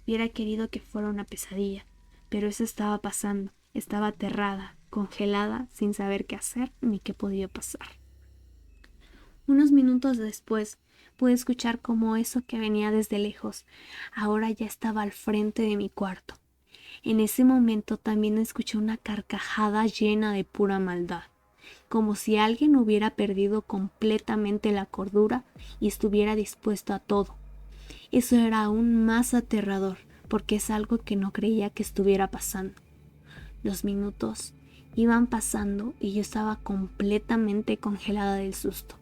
B: Hubiera querido que fuera una pesadilla, pero eso estaba pasando. Estaba aterrada, congelada, sin saber qué hacer ni qué podía pasar. Unos minutos después, pude escuchar cómo eso que venía desde lejos ahora ya estaba al frente de mi cuarto. En ese momento también escuché una carcajada llena de pura maldad, como si alguien hubiera perdido completamente la cordura y estuviera dispuesto a todo. Eso era aún más aterrador, porque es algo que no creía que estuviera pasando. Los minutos iban pasando y yo estaba completamente congelada del susto,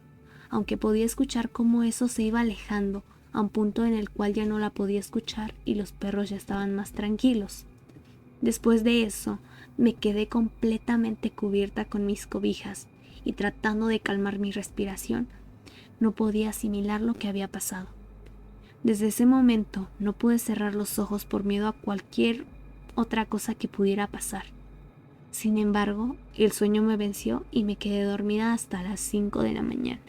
B: aunque podía escuchar cómo eso se iba alejando a un punto en el cual ya no la podía escuchar y los perros ya estaban más tranquilos. Después de eso, me quedé completamente cubierta con mis cobijas y tratando de calmar mi respiración, no podía asimilar lo que había pasado. Desde ese momento no pude cerrar los ojos por miedo a cualquier otra cosa que pudiera pasar. Sin embargo, el sueño me venció y me quedé dormida hasta las 5 de la mañana.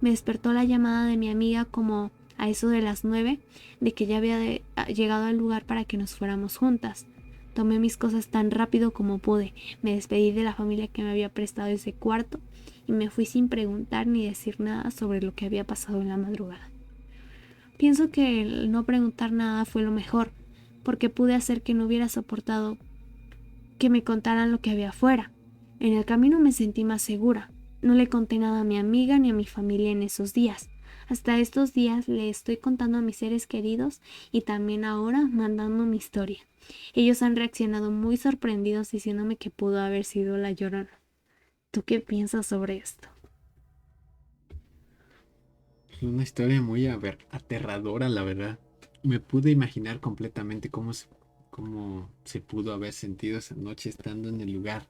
B: Me despertó la llamada de mi amiga como a eso de las 9 de que ya había llegado al lugar para que nos fuéramos juntas. Tomé mis cosas tan rápido como pude, me despedí de la familia que me había prestado ese cuarto y me fui sin preguntar ni decir nada sobre lo que había pasado en la madrugada. Pienso que el no preguntar nada fue lo mejor, porque pude hacer que no hubiera soportado que me contaran lo que había afuera. En el camino me sentí más segura. No le conté nada a mi amiga ni a mi familia en esos días. Hasta estos días le estoy contando a mis seres queridos y también ahora mandando mi historia. Ellos han reaccionado muy sorprendidos diciéndome que pudo haber sido la Llorona. ¿Tú qué piensas sobre esto?
A: Es una historia muy aterradora, la verdad. Me pude imaginar completamente cómo se pudo haber sentido esa noche estando en el lugar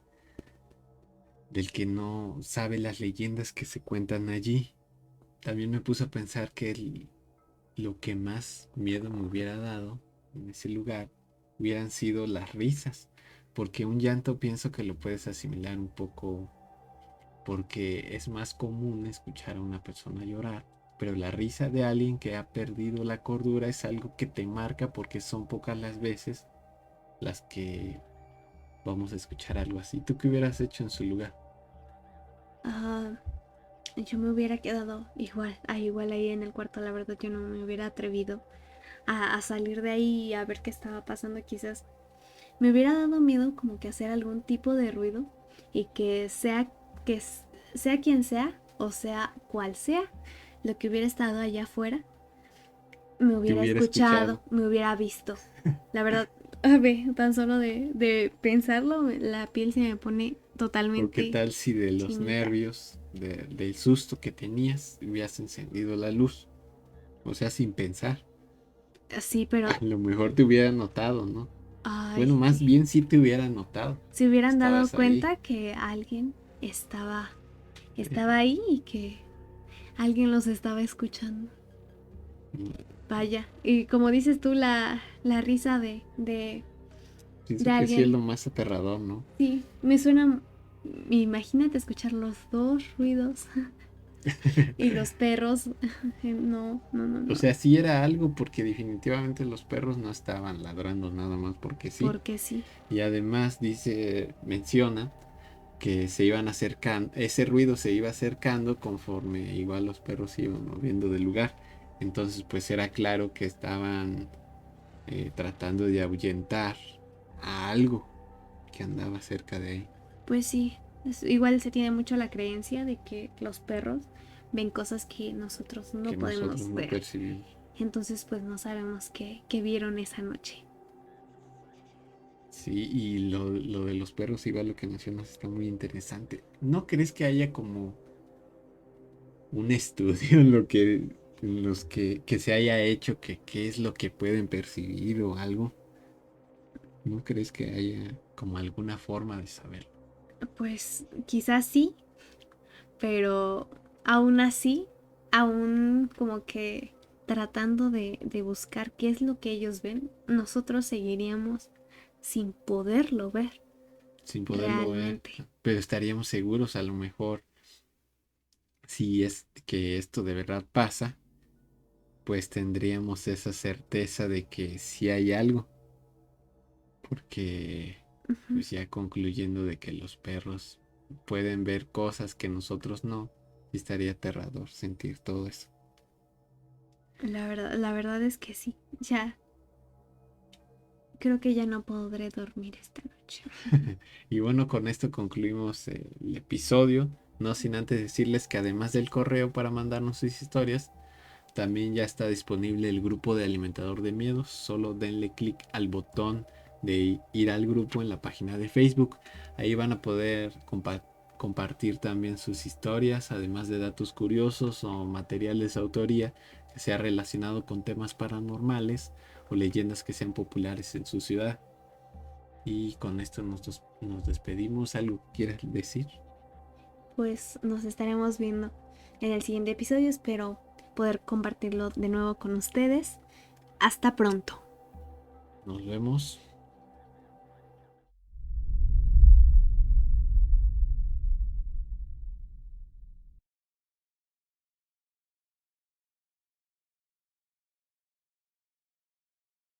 A: del que no sabe las leyendas que se cuentan allí. También me puse a pensar que lo que más miedo me hubiera dado en ese lugar hubieran sido las risas, porque un llanto pienso que lo puedes asimilar un poco porque es más común escuchar a una persona llorar, pero la risa de alguien que ha perdido la cordura es algo que te marca porque son pocas las veces las que vamos a escuchar algo así. ¿Tú qué hubieras hecho en su lugar?
B: Ah, yo me hubiera quedado igual, igual ahí en el cuarto, la verdad yo no me hubiera atrevido a salir de ahí y a ver qué estaba pasando. Quizás me hubiera dado miedo como que hacer algún tipo de ruido y que sea quien sea o sea cual sea lo que hubiera estado allá afuera, me
A: Te
B: hubiera
A: hubiera
B: escuchado,
A: escuchado.
B: me hubiera visto. La verdad, a ver, tan solo de pensarlo, la piel se me pone
A: ¿O qué
B: totalmente
A: tal si de los
B: chinita.
A: nervios, del susto que tenías, hubieras encendido la luz? O sea, sin pensar.
B: Sí,
A: A
B: pero,
A: lo mejor te hubiera notado, ¿no?
B: ay,
A: Bueno, más
B: sí.
A: bien sí te hubiera notado.
B: Se hubieran dado
A: Estabas ahí.
B: cuenta que alguien estaba ahí y que alguien los estaba escuchando. Vaya, y como dices tú, la risa de
A: Pienso que sí es
B: alguien.
A: lo más aterrador, ¿no?
B: Sí, me suena. Imagínate escuchar los dos ruidos y los perros. No, no, no,
A: O
B: no.
A: sea, sí era algo porque definitivamente los perros no estaban ladrando nada más porque sí.
B: Porque sí.
A: Y además menciona que se iban acercando, ese ruido se iba acercando conforme igual los perros se iban moviendo del lugar. Entonces, pues era claro que estaban tratando de ahuyentar a algo que andaba cerca de ahí,
B: Pues sí. Igual se tiene mucho la creencia de que los perros ven cosas que nosotros no
A: que nosotros
B: podemos
A: no
B: ver.
A: percibimos.
B: Entonces, pues no sabemos qué vieron esa noche.
A: Sí, y lo de los perros, igual lo que mencionas, está muy interesante. ¿No crees que haya como un estudio en los que se haya hecho que qué es lo que pueden percibir o algo? ¿No crees que haya como alguna forma de saberlo?
B: Pues quizás sí, pero aún así, aún como que tratando de buscar qué es lo que ellos ven, nosotros seguiríamos sin poderlo ver
A: Sin poderlo ver,
B: realmente.
A: pero estaríamos seguros a lo mejor si es que esto de verdad pasa, pues tendríamos esa certeza de que sí hay algo, porque
B: Ujú.
A: pues ya concluyendo de que los perros pueden ver cosas que nosotros no, sí estaría aterrador sentir todo eso.
B: La verdad es que sí. Ya creo que ya no podré dormir esta noche.
A: Y bueno, con esto concluimos el episodio, no sin antes decirles que además del correo para mandarnos sus historias, también ya está disponible el grupo de Alimentador de Miedos. Solo denle clic al botón de ir al grupo en la página de Facebook. Ahí van a poder compartir también sus historias, además de datos curiosos o materiales de autoría que sea relacionado con temas paranormales o leyendas que sean populares en su ciudad. Y con esto nos despedimos. ¿Algo que quieras decir?
B: Pues nos estaremos viendo en el siguiente episodio. Espero poder compartirlo de nuevo con ustedes. Hasta pronto.
A: Nos vemos.